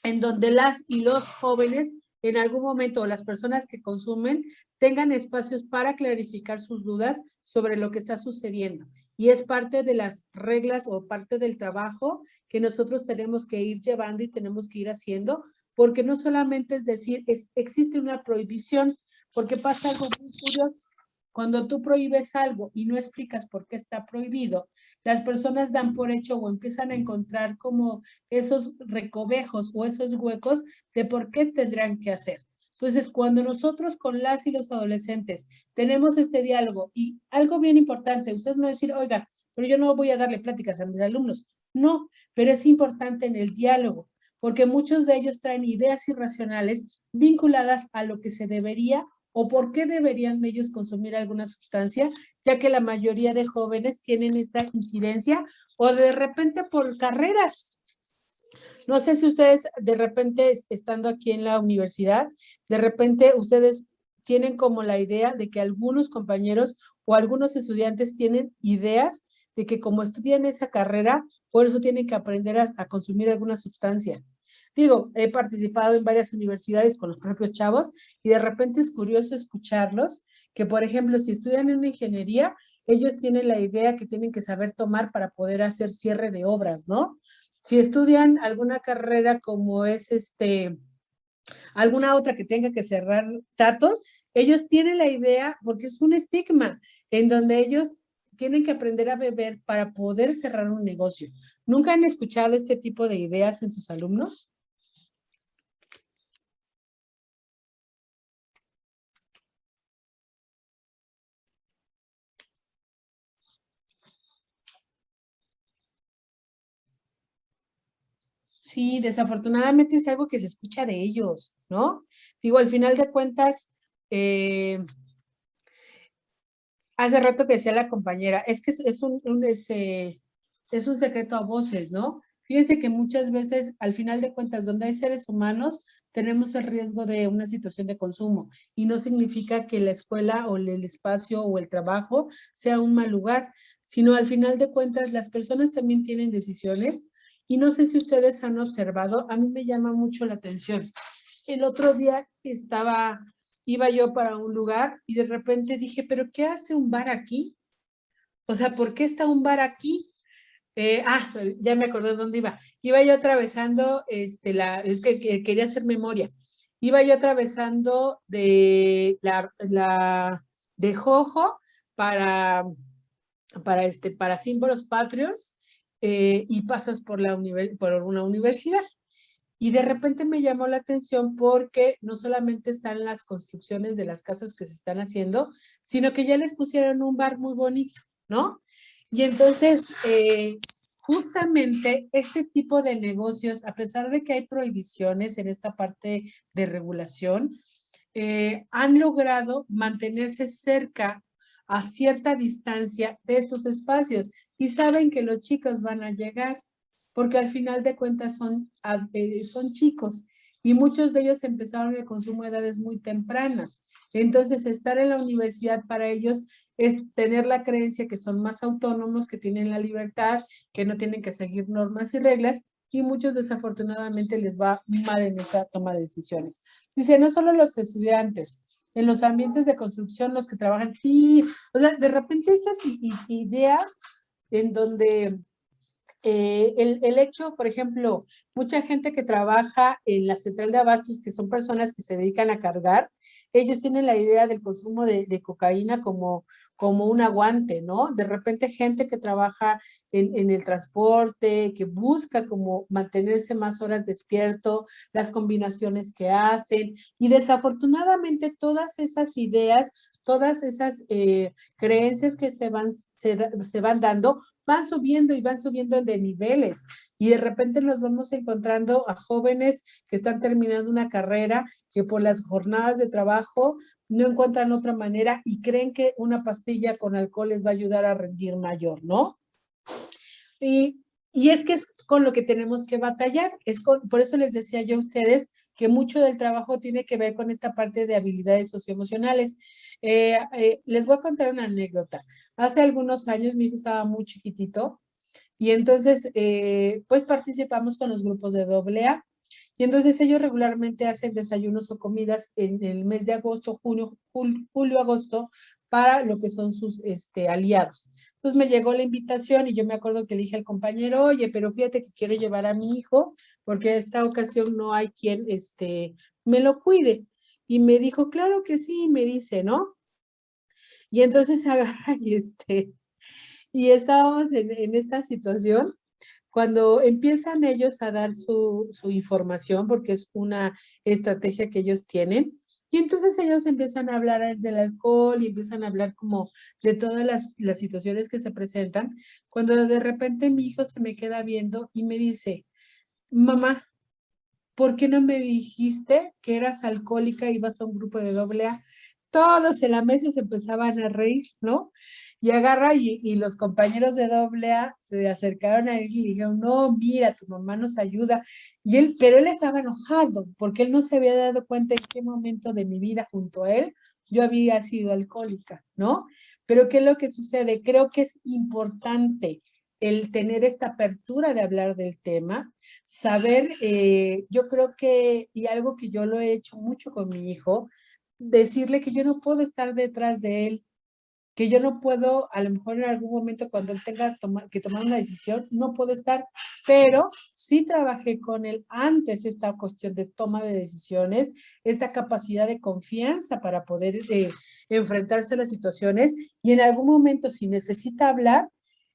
en donde las y los jóvenes en algún momento o las personas que consumen tengan espacios para clarificar sus dudas sobre lo que está sucediendo. Y es parte de las reglas o parte del trabajo que nosotros tenemos que ir llevando y tenemos que ir haciendo, porque no solamente es decir, existe una prohibición, porque pasa algo muy curioso. Cuando tú prohíbes algo y no explicas por qué está prohibido, las personas dan por hecho o empiezan a encontrar como esos recovejos o esos huecos de por qué tendrán que hacer. Entonces, cuando nosotros con las y los adolescentes tenemos este diálogo y algo bien importante, ustedes me van a decir, oiga, pero yo no voy a darle pláticas a mis alumnos. No, pero es importante en el diálogo, porque muchos de ellos traen ideas irracionales vinculadas a lo que se debería o por qué deberían ellos consumir alguna sustancia, ya que la mayoría de jóvenes tienen esta incidencia o de repente por carreras. No sé si ustedes de repente, estando aquí en la universidad, de repente ustedes tienen como la idea de que algunos compañeros o algunos estudiantes tienen ideas de que como estudian esa carrera, por eso tienen que aprender a consumir alguna sustancia. Digo, he participado en varias universidades con los propios chavos y de repente es curioso escucharlos que, por ejemplo, si estudian en ingeniería, ellos tienen la idea que tienen que saber tomar para poder hacer cierre de obras, ¿no? Si estudian alguna carrera como es alguna otra que tenga que cerrar datos, ellos tienen la idea, porque es un estigma, en donde ellos tienen que aprender a beber para poder cerrar un negocio. ¿Nunca han escuchado este tipo de ideas en sus alumnos? Sí, desafortunadamente es algo que se escucha de ellos, ¿no? Digo, al final de cuentas, hace rato que decía la compañera, es que es un secreto a voces, ¿no? Fíjense que muchas veces, al final de cuentas, donde hay seres humanos, tenemos el riesgo de una situación de consumo y no significa que la escuela o el espacio o el trabajo sea un mal lugar, sino al final de cuentas las personas también tienen decisiones y no sé si ustedes han observado, a mí me llama mucho la atención. El otro día iba yo para un lugar y de repente dije, ¿pero qué hace un bar aquí? O sea, ¿por qué está un bar aquí? Ya me acordé dónde iba. Iba yo atravesando, es que quería hacer memoria. Iba yo atravesando de de Jojo para símbolos patrios y pasas por por una universidad. Y de repente me llamó la atención porque no solamente están las construcciones de las casas que se están haciendo, sino que ya les pusieron un bar muy bonito, ¿no? Y entonces, justamente este tipo de negocios, a pesar de que hay prohibiciones en esta parte de regulación, han logrado mantenerse cerca a cierta distancia de estos espacios y saben que los chicos van a llegar porque al final de cuentas son chicos y muchos de ellos empezaron el consumo a edades muy tempranas. Entonces, estar en la universidad para ellos es tener la creencia que son más autónomos, que tienen la libertad, que no tienen que seguir normas y reglas, y muchos desafortunadamente les va mal en esta toma de decisiones. Dice, no solo los estudiantes, en los ambientes de construcción, los que trabajan, sí, o sea, de repente estas ideas en donde el hecho, por ejemplo, mucha gente que trabaja en la central de abastos, que son personas que se dedican a cargar, ellos tienen la idea del consumo de cocaína como un aguante, ¿no? De repente gente que trabaja en el transporte, que busca como mantenerse más horas despierto, las combinaciones que hacen, y desafortunadamente todas esas ideas, todas esas creencias que se van dando, van subiendo y van subiendo de niveles y de repente nos vamos encontrando a jóvenes que están terminando una carrera que por las jornadas de trabajo no encuentran otra manera y creen que una pastilla con alcohol les va a ayudar a rendir mayor, ¿no? Y es que es con lo que tenemos que batallar, por eso les decía yo a ustedes que mucho del trabajo tiene que ver con esta parte de habilidades socioemocionales. Les voy a contar una anécdota. Hace algunos años mi hijo estaba muy chiquitito y entonces pues participamos con los grupos de AA y entonces ellos regularmente hacen desayunos o comidas en el mes de agosto, julio, agosto, para lo que son sus aliados. Entonces me llegó la invitación y yo me acuerdo que le dije al compañero, oye, pero fíjate que quiero llevar a mi hijo porque esta ocasión no hay quien me lo cuide. Y me dijo, claro que sí, me dice, ¿no? Y entonces agarra y estábamos en esta situación cuando empiezan ellos a dar su información, porque es una estrategia que ellos tienen, y entonces ellos empiezan a hablar del alcohol y empiezan a hablar como de todas las situaciones que se presentan, cuando de repente mi hijo se me queda viendo y me dice, mamá, ¿por qué no me dijiste que eras alcohólica y ibas a un grupo de AA? todos en la mesa se empezaban a reír, ¿no? Y agarra y los compañeros de AA se acercaron a él y le dijeron, no, mira, tu mamá nos ayuda. Pero él estaba enojado porque él no se había dado cuenta en qué momento de mi vida junto a él yo había sido alcohólica, ¿no? Pero ¿qué es lo que sucede? Creo que es importante el tener esta apertura de hablar del tema, saber, yo creo que, y algo que yo lo he hecho mucho con mi hijo, decirle que yo no puedo estar detrás de él, que yo no puedo, a lo mejor en algún momento cuando él tenga que tomar una decisión, no puedo estar, pero sí trabajé con él antes esta cuestión de toma de decisiones, esta capacidad de confianza para poder enfrentarse a las situaciones y en algún momento si necesita hablar,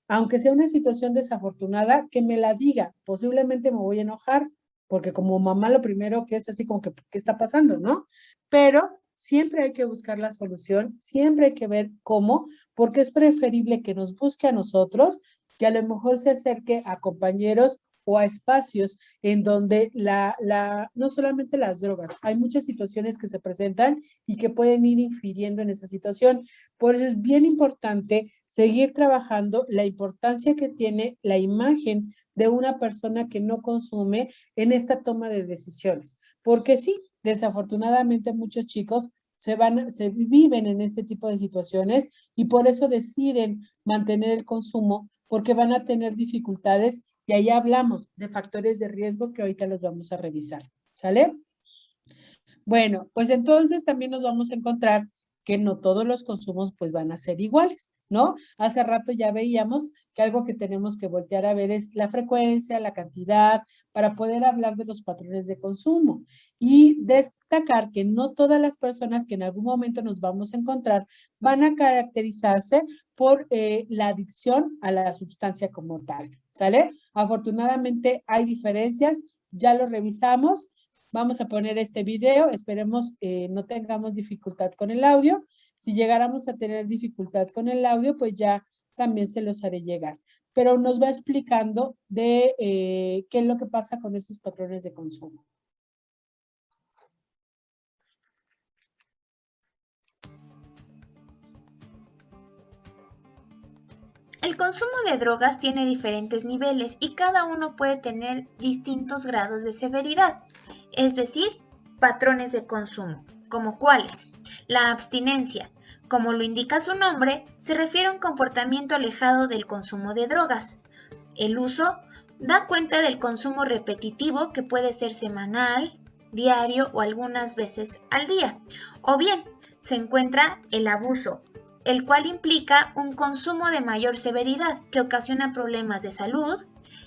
aunque sea una situación desafortunada, que me la diga, posiblemente me voy a enojar, porque como mamá lo primero que es así como que, ¿qué está pasando, no? Pero siempre hay que buscar la solución, siempre hay que ver cómo, porque es preferible que nos busque a nosotros, que a lo mejor se acerque a compañeros o a espacios en donde no solamente las drogas, hay muchas situaciones que se presentan y que pueden ir infiriendo en esa situación. Por eso es bien importante seguir trabajando la importancia que tiene la imagen de una persona que no consume en esta toma de decisiones. Porque sí, desafortunadamente muchos chicos se viven en este tipo de situaciones y por eso deciden mantener el consumo porque van a tener dificultades y ahí hablamos de factores de riesgo que ahorita los vamos a revisar, ¿sale? Bueno, pues entonces también nos vamos a encontrar que no todos los consumos pues van a ser iguales, ¿no? Hace rato ya veíamos que algo que tenemos que voltear a ver es la frecuencia, la cantidad, para poder hablar de los patrones de consumo y destacar que no todas las personas que en algún momento nos vamos a encontrar van a caracterizarse por la adicción a la sustancia como tal, ¿sale? Afortunadamente hay diferencias, ya lo revisamos. Vamos a poner este video, esperemos no tengamos dificultad con el audio. Si llegáramos a tener dificultad con el audio, pues ya también se los haré llegar. Pero nos va explicando de qué es lo que pasa con estos patrones de consumo. El consumo de drogas tiene diferentes niveles y cada uno puede tener distintos grados de severidad, es decir, patrones de consumo, como cuáles. La abstinencia, como lo indica su nombre, se refiere a un comportamiento alejado del consumo de drogas. El uso da cuenta del consumo repetitivo que puede ser semanal, diario o algunas veces al día. O bien, se encuentra el abuso, el cual implica un consumo de mayor severidad que ocasiona problemas de salud,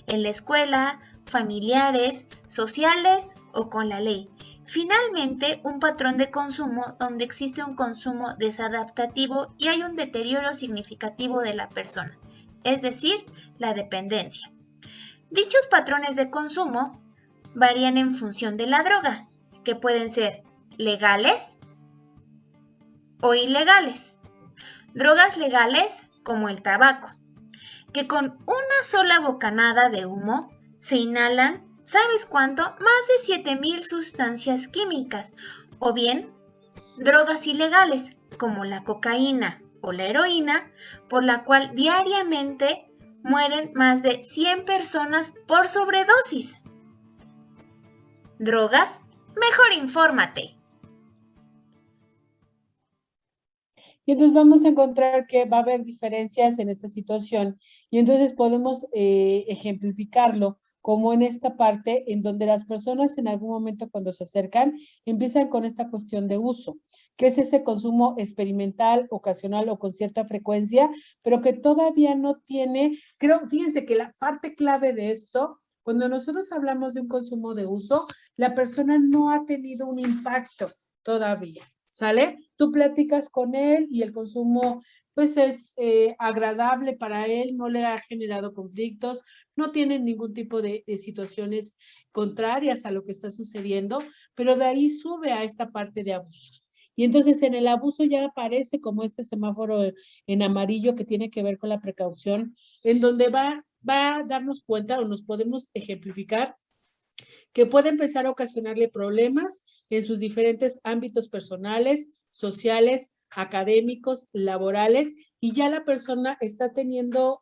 en la escuela, familiares, sociales o con la ley. Finalmente, un patrón de consumo donde existe un consumo desadaptativo y hay un deterioro significativo de la persona, es decir, la dependencia. Dichos patrones de consumo varían en función de la droga, que pueden ser legales o ilegales. Drogas legales como el tabaco, que con una sola bocanada de humo se inhalan, ¿sabes cuánto? Más de 7,000 sustancias químicas. O bien, drogas ilegales como la cocaína o la heroína, por la cual diariamente mueren más de 100 personas por sobredosis. ¿Drogas? Mejor infórmate. Y entonces vamos a encontrar que va a haber diferencias en esta situación y entonces podemos ejemplificarlo como en esta parte en donde las personas en algún momento cuando se acercan empiezan con esta cuestión de uso, que es ese consumo experimental, ocasional o con cierta frecuencia, pero que todavía no tiene, fíjense que la parte clave de esto, cuando nosotros hablamos de un consumo de uso, la persona no ha tenido un impacto todavía. ¿Sale? Tú platicas con él y el consumo pues es agradable para él, no le ha generado conflictos, no tiene ningún tipo de situaciones contrarias a lo que está sucediendo, pero de ahí sube a esta parte de abuso. Y entonces en el abuso ya aparece como este semáforo en amarillo que tiene que ver con la precaución, en donde va a darnos cuenta o nos podemos ejemplificar que puede empezar a ocasionarle problemas en sus diferentes ámbitos personales, sociales, académicos, laborales, y ya la persona está teniendo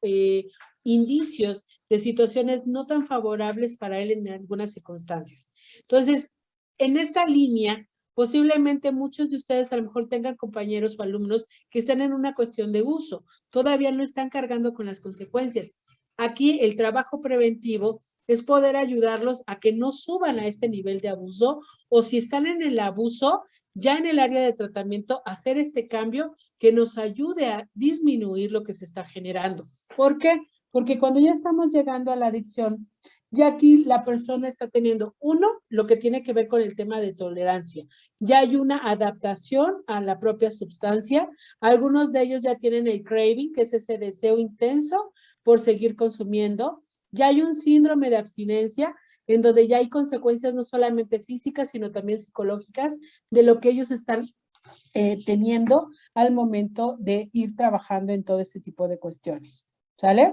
indicios de situaciones no tan favorables para él en algunas circunstancias. Entonces, en esta línea, posiblemente muchos de ustedes a lo mejor tengan compañeros o alumnos que están en una cuestión de uso, todavía no están cargando con las consecuencias. Aquí el trabajo preventivo es poder ayudarlos a que no suban a este nivel de abuso, o si están en el abuso, ya en el área de tratamiento, hacer este cambio que nos ayude a disminuir lo que se está generando. ¿Por qué? Porque cuando ya estamos llegando a la adicción, ya aquí la persona está teniendo, uno, lo que tiene que ver con el tema de tolerancia. Ya hay una adaptación a la propia sustancia. Algunos de ellos ya tienen el craving, que es ese deseo intenso por seguir consumiendo. Ya hay un síndrome de abstinencia, en donde ya hay consecuencias no solamente físicas, sino también psicológicas de lo que ellos están teniendo al momento de ir trabajando en todo este tipo de cuestiones. ¿Sale?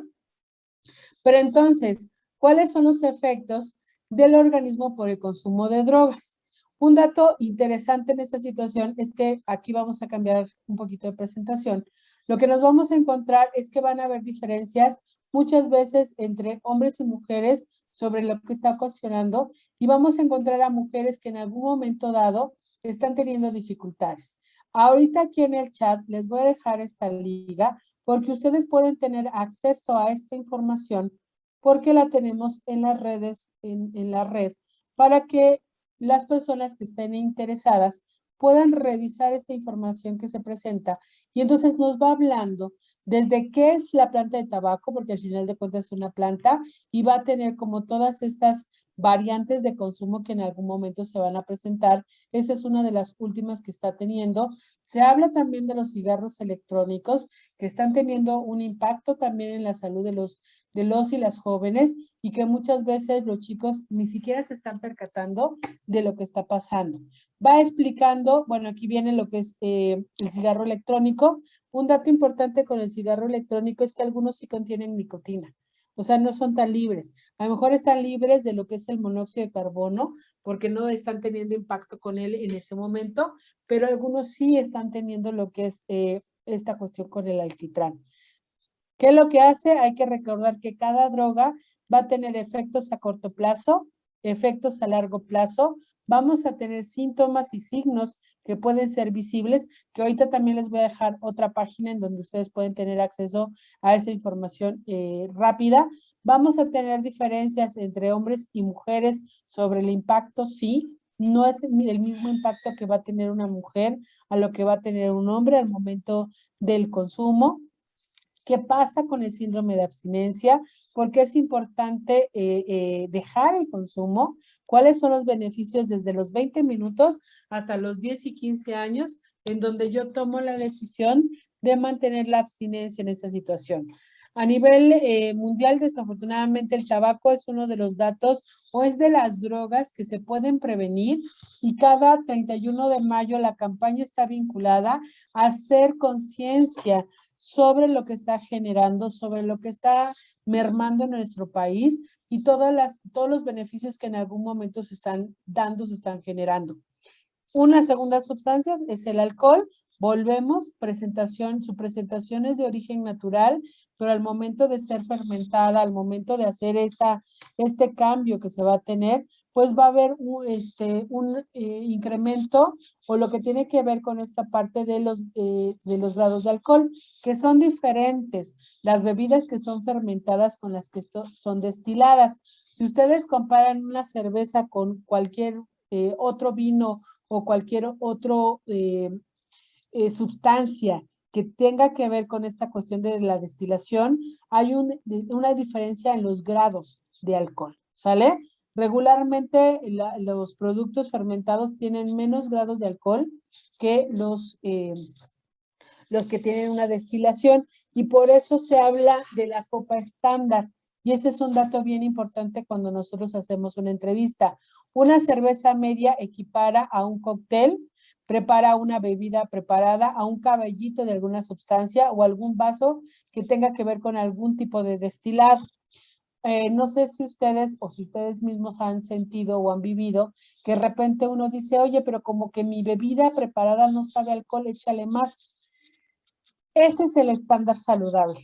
Pero entonces, ¿cuáles son los efectos del organismo por el consumo de drogas? Un dato interesante en esta situación es que aquí vamos a cambiar un poquito de presentación. Lo que nos vamos a encontrar es que van a haber diferencias muchas veces entre hombres y mujeres sobre lo que está ocasionando, y vamos a encontrar a mujeres que en algún momento dado están teniendo dificultades. Ahorita aquí en el chat les voy a dejar esta liga porque ustedes pueden tener acceso a esta información porque la tenemos en las redes, en la red, para que las personas que estén interesadas puedan revisar esta información que se presenta, y entonces nos va hablando desde qué es la planta de tabaco, porque al final de cuentas es una planta y va a tener como todas estas variantes de consumo que en algún momento se van a presentar. Esa es una de las últimas que está teniendo. Se habla también de los cigarros electrónicos que están teniendo un impacto también en la salud de los y las jóvenes, y que muchas veces los chicos ni siquiera se están percatando de lo que está pasando. Va explicando, bueno, aquí viene lo que es el cigarro electrónico. Un dato importante con el cigarro electrónico es que algunos sí contienen nicotina. O sea, no son tan libres. A lo mejor están libres de lo que es el monóxido de carbono, porque no están teniendo impacto con él en ese momento, pero algunos sí están teniendo lo que es esta cuestión con el alquitrán. ¿Qué es lo que hace? Hay que recordar que cada droga va a tener efectos a corto plazo, efectos a largo plazo. Vamos a tener síntomas y signos que pueden ser visibles, que ahorita también les voy a dejar otra página en donde ustedes pueden tener acceso a esa información rápida. Vamos a tener diferencias entre hombres y mujeres sobre el impacto, sí. No es el mismo impacto que va a tener una mujer a lo que va a tener un hombre al momento del consumo. ¿Qué pasa con el síndrome de abstinencia? ¿Por qué es importante dejar el consumo? ¿Cuáles son los beneficios desde los 20 minutos hasta los 10 y 15 años en donde yo tomo la decisión de mantener la abstinencia en esa situación? A nivel mundial, desafortunadamente, el tabaco es uno de los datos o es de las drogas que se pueden prevenir, y cada 31 de mayo la campaña está vinculada a hacer conciencia sobre lo que está generando, sobre lo que está mermando en nuestro país y todos los beneficios que en algún momento se están dando, se están generando. Una segunda sustancia es el alcohol. Volvemos, su presentación es de origen natural, pero al momento de ser fermentada, al momento de hacer este cambio que se va a tener, pues va a haber un incremento, o lo que tiene que ver con esta parte de los grados de alcohol, que son diferentes las bebidas que son fermentadas con las que son destiladas. Si ustedes comparan una cerveza con cualquier otro vino o cualquier otro sustancia que tenga que ver con esta cuestión de la destilación, hay una diferencia en los grados de alcohol, ¿sale? Regularmente los productos fermentados tienen menos grados de alcohol que los que tienen una destilación, y por eso se habla de la copa estándar. Y ese es un dato bien importante cuando nosotros hacemos una entrevista. Una cerveza media equipara a un cóctel, prepara una bebida preparada, a un caballito de alguna sustancia o algún vaso que tenga que ver con algún tipo de destilado. no sé si ustedes o si ustedes mismos han sentido o han vivido que de repente uno dice, oye, pero como que mi bebida preparada no sabe a alcohol, échale más. Este es el estándar saludable,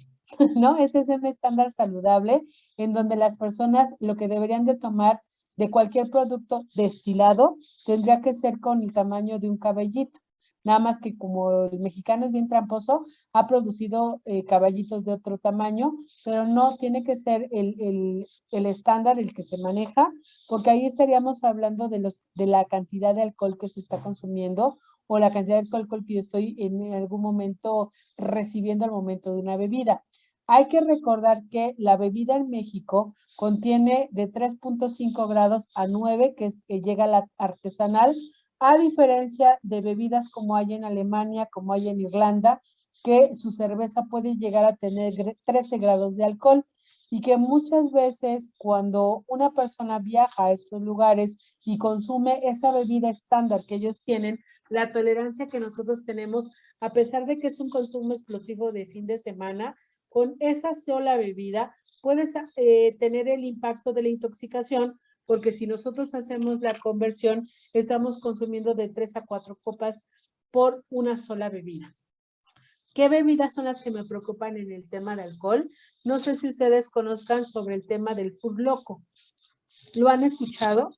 ¿no? Este es un estándar saludable en donde las personas lo que deberían de tomar de cualquier producto destilado tendría que ser con el tamaño de un cabellito. Nada más que como el mexicano es bien tramposo, ha producido caballitos de otro tamaño, pero no tiene que ser el estándar el que se maneja, porque ahí estaríamos hablando de la cantidad de alcohol que se está consumiendo o la cantidad de alcohol que yo estoy en algún momento recibiendo al momento de una bebida. Hay que recordar que la bebida en México contiene de 3.5 grados a 9, que llega a la artesanal, a diferencia de bebidas como hay en Alemania, como hay en Irlanda, que su cerveza puede llegar a tener 13 grados de alcohol y que muchas veces cuando una persona viaja a estos lugares y consume esa bebida estándar que ellos tienen, la tolerancia que nosotros tenemos, a pesar de que es un consumo explosivo de fin de semana, con esa sola bebida puedes tener el impacto de la intoxicación, porque si nosotros hacemos la conversión, estamos consumiendo de 3 a 4 copas por una sola bebida. ¿Qué bebidas son las que me preocupan en el tema del alcohol? No sé si ustedes conozcan sobre el tema del Furloco. ¿Lo han escuchado?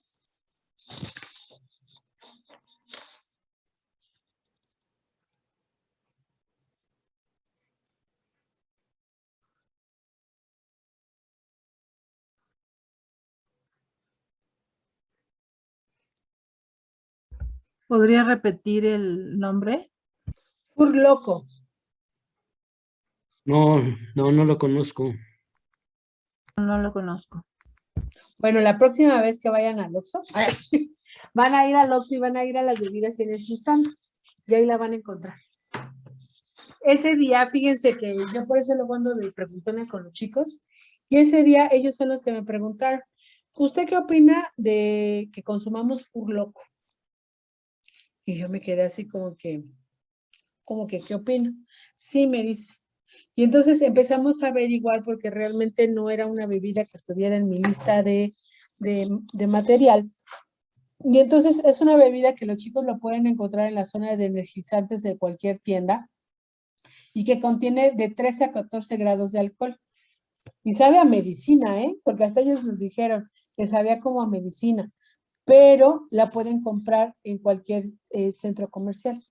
¿Podría repetir el nombre? Furloco. No, no lo conozco. No lo conozco. Bueno, la próxima vez que vayan al Oxxo, van a ir al Oxxo y van a ir a las bebidas energizantes. Y ahí la van a encontrar. Ese día, fíjense que yo por eso lo ando de preguntones con los chicos. Y ese día ellos son los que me preguntaron, ¿usted qué opina de que consumamos Furloco? Y yo me quedé así como que, ¿qué opino? Sí, me dice. Y entonces empezamos a averiguar porque realmente no era una bebida que estuviera en mi lista de material. Y entonces es una bebida que los chicos lo pueden encontrar en la zona de energizantes de cualquier tienda y que contiene de 13 a 14 grados de alcohol. Y sabe a medicina, porque hasta ellos nos dijeron que sabía como a medicina, pero la pueden comprar en cualquier centro comercial.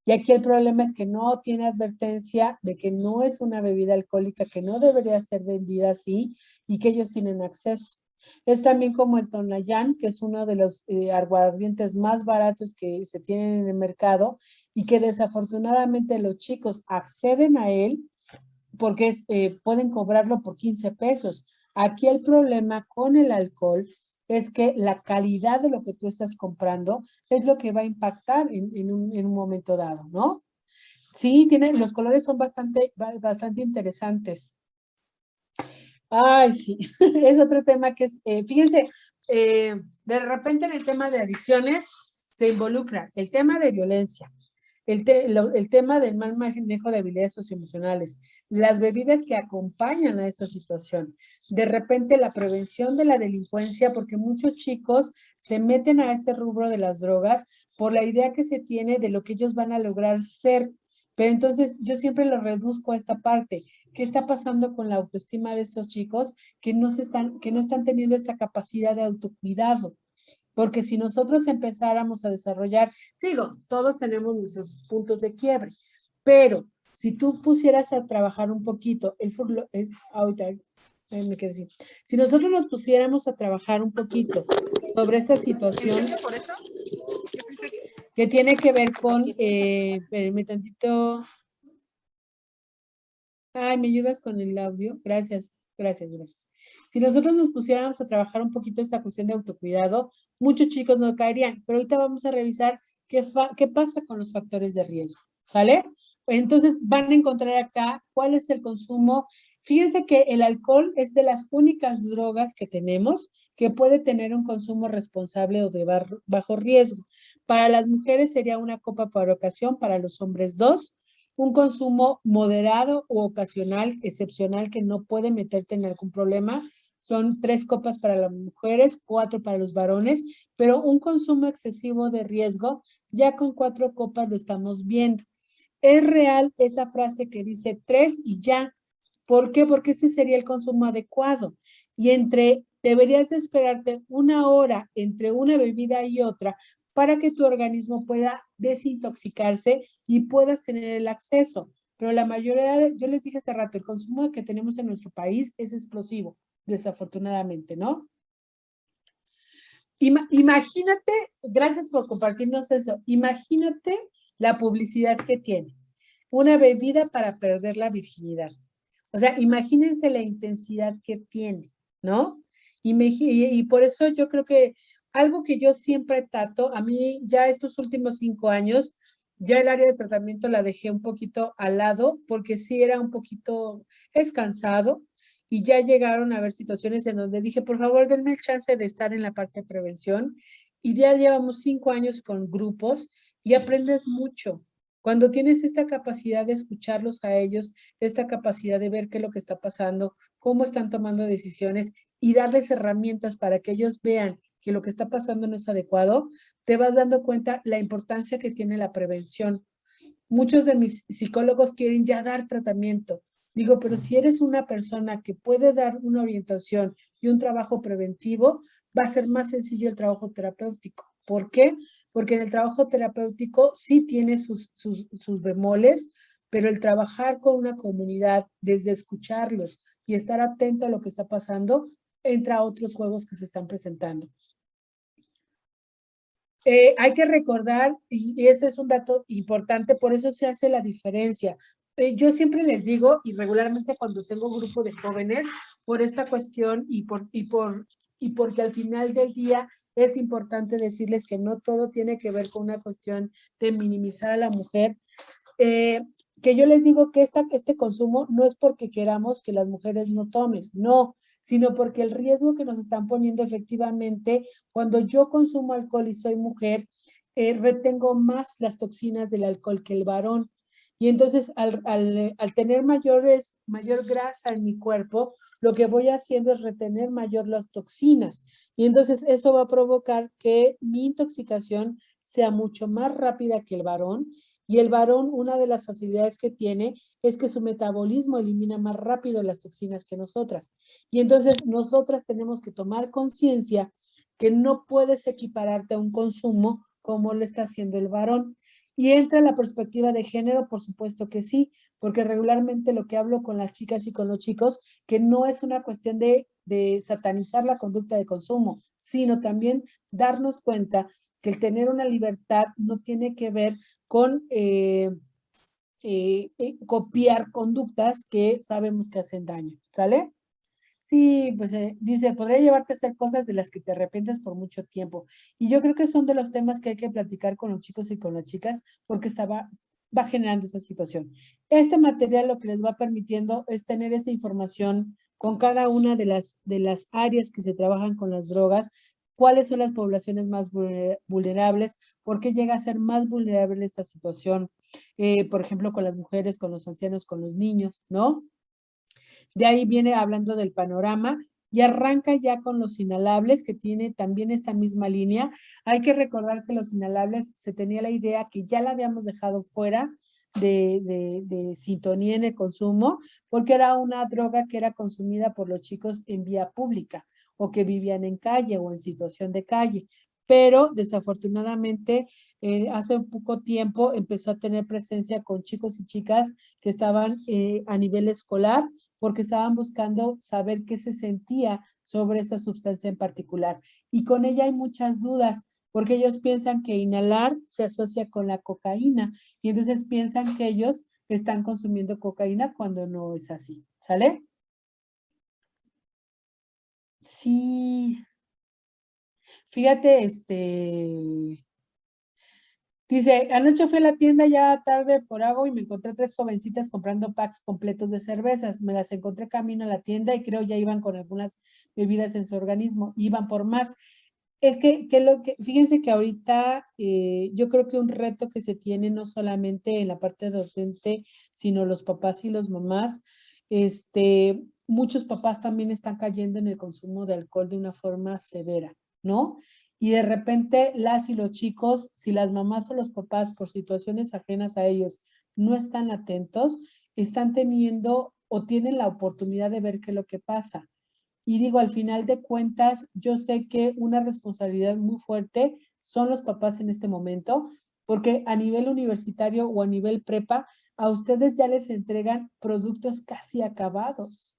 Y aquí el problema es que no tiene advertencia de que no es una bebida alcohólica, que no debería ser vendida así y que ellos tienen acceso. Es también como el Tonayán, que es uno de los aguardientes más baratos que se tienen en el mercado y que desafortunadamente los chicos acceden a él porque pueden cobrarlo por 15 pesos. Aquí el problema con el alcohol es que la calidad de lo que tú estás comprando es lo que va a impactar en un momento dado, ¿no? Sí, los colores son bastante interesantes. Ay, sí, es otro tema que es, fíjense, de repente en el tema de adicciones se involucra el tema de violencia, el tema del mal manejo de habilidades socioemocionales, las bebidas que acompañan a esta situación, de repente la prevención de la delincuencia, porque muchos chicos se meten a este rubro de las drogas por la idea que se tiene de lo que ellos van a lograr ser. Pero entonces yo siempre lo reduzco a esta parte. ¿Qué está pasando con la autoestima de estos chicos que no están teniendo esta capacidad de autocuidado? Porque si nosotros empezáramos a desarrollar, digo, todos tenemos nuestros puntos de quiebre, pero si tú pusieras a trabajar un poquito, ahorita me quedé así. Si nosotros nos pusiéramos a trabajar un poquito sobre esta situación que tiene que ver con, espérenme tantito. Ay, ¿me ayudas con el audio? Gracias. Si nosotros nos pusiéramos a trabajar un poquito esta cuestión de autocuidado, muchos chicos no caerían, pero ahorita vamos a revisar qué pasa con los factores de riesgo, ¿sale? Entonces van a encontrar acá cuál es el consumo. Fíjense que el alcohol es de las únicas drogas que tenemos que puede tener un consumo responsable o de bajo riesgo. Para las mujeres sería una copa por ocasión, para los hombres 2. Un consumo moderado u ocasional, excepcional, que no puede meterte en algún problema, son 3 copas para las mujeres, 4 para los varones, pero un consumo excesivo de riesgo, ya con 4 copas lo estamos viendo. Es real esa frase que dice 3 y ya. ¿Por qué? Porque ese sería el consumo adecuado. Y deberías de esperarte 1 hora entre una bebida y otra para que tu organismo pueda desintoxicarse y puedas tener el acceso. Pero la mayoría, yo les dije hace rato, el consumo que tenemos en nuestro país es explosivo, desafortunadamente, ¿no? Imagínate, gracias por compartirnos eso, imagínate la publicidad que tiene. Una bebida para perder la virginidad. O sea, imagínense la intensidad que tiene, ¿no? Y por eso yo creo que algo que yo siempre trato, a mí ya estos últimos 5 años, ya el área de tratamiento la dejé un poquito al lado, porque sí era un poquito cansado, y ya llegaron a haber situaciones en donde dije, por favor, denme el chance de estar en la parte de prevención, y ya llevamos 5 años con grupos, y aprendes mucho. Cuando tienes esta capacidad de escucharlos a ellos, esta capacidad de ver qué es lo que está pasando, cómo están tomando decisiones y darles herramientas para que ellos vean que lo que está pasando no es adecuado, te vas dando cuenta la importancia que tiene la prevención. Muchos de mis psicólogos quieren ya dar tratamiento. Digo, pero si eres una persona que puede dar una orientación y un trabajo preventivo, va a ser más sencillo el trabajo terapéutico. ¿Por qué? Porque en el trabajo terapéutico sí tiene sus bemoles, pero el trabajar con una comunidad, desde escucharlos y estar atento a lo que está pasando, entra a otros juegos que se están presentando. Hay que recordar, y este es un dato importante, por eso se hace la diferencia. Yo siempre les digo, y regularmente cuando tengo grupo de jóvenes, por esta cuestión y porque al final del día es importante decirles que no todo tiene que ver con una cuestión de minimizar a la mujer, que yo les digo que este consumo no es porque queramos que las mujeres no tomen, no, sino porque el riesgo que nos están poniendo efectivamente, cuando yo consumo alcohol y soy mujer, retengo más las toxinas del alcohol que el varón. Y entonces, al tener mayor grasa en mi cuerpo, lo que voy haciendo es retener mayor las toxinas. Y entonces eso va a provocar que mi intoxicación sea mucho más rápida que el varón. Y el varón, una de las facilidades que tiene es que su metabolismo elimina más rápido las toxinas que nosotras. Y entonces nosotras tenemos que tomar conciencia que no puedes equipararte a un consumo como lo está haciendo el varón. Y entra la perspectiva de género, por supuesto que sí, porque regularmente lo que hablo con las chicas y con los chicos, que no es una cuestión de satanizar la conducta de consumo, sino también darnos cuenta que el tener una libertad no tiene que ver con copiar conductas que sabemos que hacen daño, ¿sale? Sí, pues dice, podría llevarte a hacer cosas de las que te arrepientes por mucho tiempo. Y yo creo que son de los temas que hay que platicar con los chicos y con las chicas, porque va generando esa situación. Este material lo que les va permitiendo es tener esa información con cada una de las áreas que se trabajan con las drogas, cuáles son las poblaciones más vulnerables, por qué llega a ser más vulnerable esta situación, por ejemplo, con las mujeres, con los ancianos, con los niños, ¿no? De ahí viene hablando del panorama y arranca ya con los inhalables, que tiene también esta misma línea. Hay que recordar que los inhalables se tenía la idea que ya la habíamos dejado fuera de sintonía en el consumo, porque era una droga que era consumida por los chicos en vía pública o que vivían en calle o en situación de calle. Pero desafortunadamente hace poco tiempo empezó a tener presencia con chicos y chicas que estaban a nivel escolar, porque estaban buscando saber qué se sentía sobre esta sustancia en particular. Y con ella hay muchas dudas, porque ellos piensan que inhalar se asocia con la cocaína, y entonces piensan que ellos están consumiendo cocaína cuando no es así, ¿sale? Sí. Fíjate, dice, anoche fui a la tienda ya tarde por algo y me encontré 3 jovencitas comprando packs completos de cervezas. Me las encontré camino a la tienda y creo ya iban con algunas bebidas en su organismo. Iban por más. Es que fíjense que ahorita yo creo que un reto que se tiene no solamente en la parte docente, sino los papás y los mamás, muchos papás también están cayendo en el consumo de alcohol de una forma severa, ¿no? Y de repente las y los chicos, si las mamás o los papás por situaciones ajenas a ellos no están atentos, están teniendo o tienen la oportunidad de ver qué es lo que pasa. Y digo, al final de cuentas, yo sé que una responsabilidad muy fuerte son los papás en este momento, porque a nivel universitario o a nivel prepa, a ustedes ya les entregan productos casi acabados.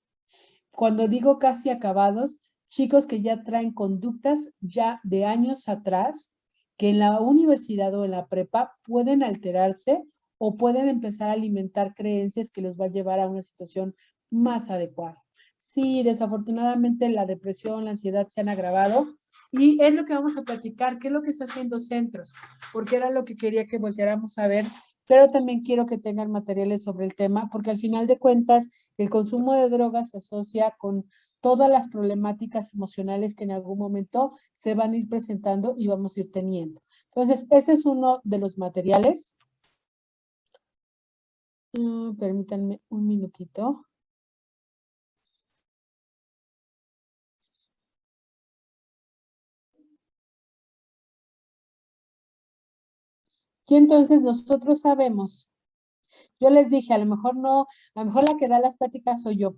Cuando digo casi acabados, chicos que ya traen conductas ya de años atrás, que en la universidad o en la prepa pueden alterarse o pueden empezar a alimentar creencias que los va a llevar a una situación más adecuada. Sí, desafortunadamente la depresión, la ansiedad se han agravado y es lo que vamos a platicar, qué es lo que está haciendo centros, porque era lo que quería que volteáramos a ver, pero también quiero que tengan materiales sobre el tema, porque al final de cuentas el consumo de drogas se asocia con todas las problemáticas emocionales que en algún momento se van a ir presentando y vamos a ir teniendo. Entonces, ese es uno de los materiales. Permítanme un minutito. Y entonces nosotros sabemos, yo les dije, a lo mejor no, a lo mejor la que da las pláticas soy yo,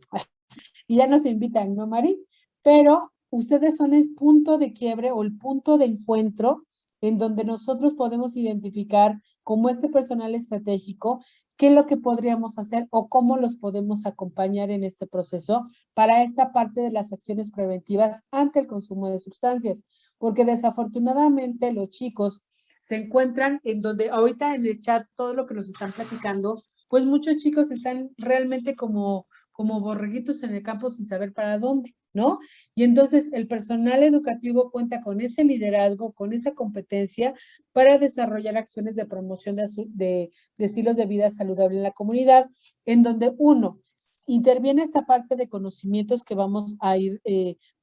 y ya nos invitan, ¿no, Mari? Pero ustedes son el punto de quiebre o el punto de encuentro en donde nosotros podemos identificar como este personal estratégico qué es lo que podríamos hacer o cómo los podemos acompañar en este proceso para esta parte de las acciones preventivas ante el consumo de sustancias, porque desafortunadamente los chicos se encuentran en donde ahorita en el chat todo lo que nos están platicando, pues muchos chicos están realmente como borreguitos en el campo sin saber para dónde, ¿no? Y entonces el personal educativo cuenta con ese liderazgo, con esa competencia para desarrollar acciones de promoción de estilos de vida saludable en la comunidad, en donde uno, interviene esta parte de conocimientos que vamos a ir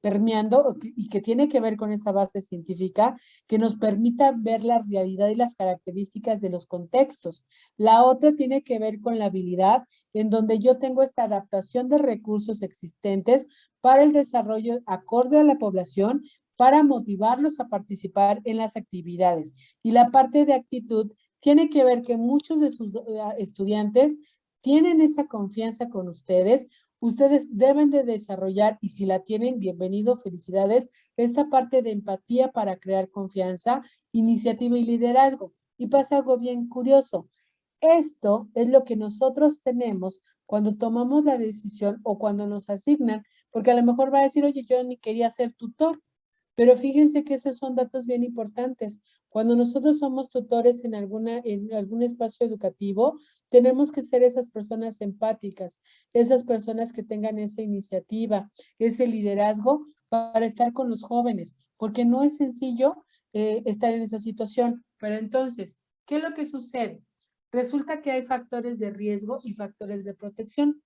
permeando y que tiene que ver con esta base científica que nos permita ver la realidad y las características de los contextos. La otra tiene que ver con la habilidad en donde yo tengo esta adaptación de recursos existentes para el desarrollo acorde a la población, para motivarlos a participar en las actividades. Y la parte de actitud tiene que ver que muchos de sus estudiantes tienen esa confianza con ustedes, ustedes deben de desarrollar, y si la tienen, bienvenido, felicidades, esta parte de empatía para crear confianza, iniciativa y liderazgo. Y pasa algo bien curioso. Esto es lo que nosotros tenemos cuando tomamos la decisión o cuando nos asignan, porque a lo mejor va a decir, oye, yo ni quería ser tutor, pero fíjense que esos son datos bien importantes. Cuando nosotros somos tutores en algún espacio educativo, tenemos que ser esas personas empáticas, esas personas que tengan esa iniciativa, ese liderazgo para estar con los jóvenes, porque no es sencillo estar en esa situación. Pero entonces, ¿qué es lo que sucede? Resulta que hay factores de riesgo y factores de protección.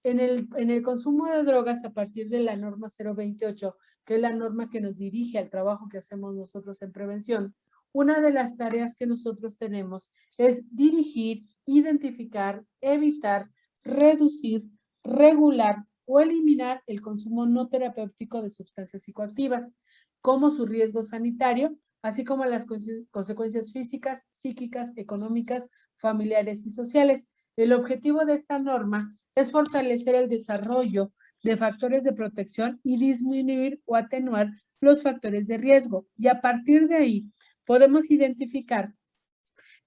En el consumo de drogas, a partir de la norma 028, que es la norma que nos dirige al trabajo que hacemos nosotros en prevención, una de las tareas que nosotros tenemos es dirigir, identificar, evitar, reducir, regular o eliminar el consumo no terapéutico de sustancias psicoactivas, como su riesgo sanitario, así como las consecuencias físicas, psíquicas, económicas, familiares y sociales. El objetivo de esta norma es fortalecer el desarrollo de factores de protección y disminuir o atenuar los factores de riesgo. Y a partir de ahí podemos identificar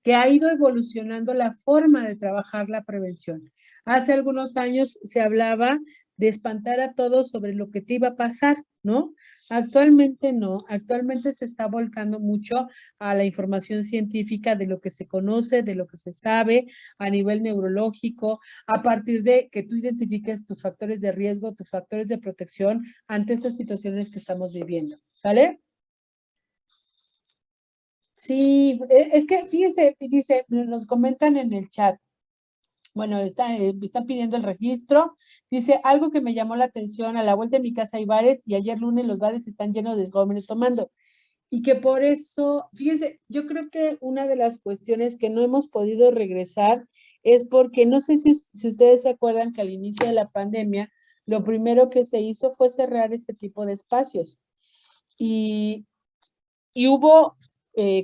que ha ido evolucionando la forma de trabajar la prevención. Hace algunos años se hablaba de espantar a todos sobre lo que te iba a pasar, ¿no? Actualmente no, actualmente se está volcando mucho a la información científica de lo que se conoce, de lo que se sabe a nivel neurológico, a partir de que tú identifiques tus factores de riesgo, tus factores de protección ante estas situaciones que estamos viviendo, ¿sale? Sí, es que fíjense, dice, nos comentan en el chat, bueno, están pidiendo el registro, dice, algo que me llamó la atención, a la vuelta de mi casa hay bares y ayer lunes los bares están llenos de jóvenes tomando. Y que por eso, fíjense, yo creo que una de las cuestiones que no hemos podido regresar es porque no sé si ustedes se acuerdan que al inicio de la pandemia lo primero que se hizo fue cerrar este tipo de espacios. Y hubo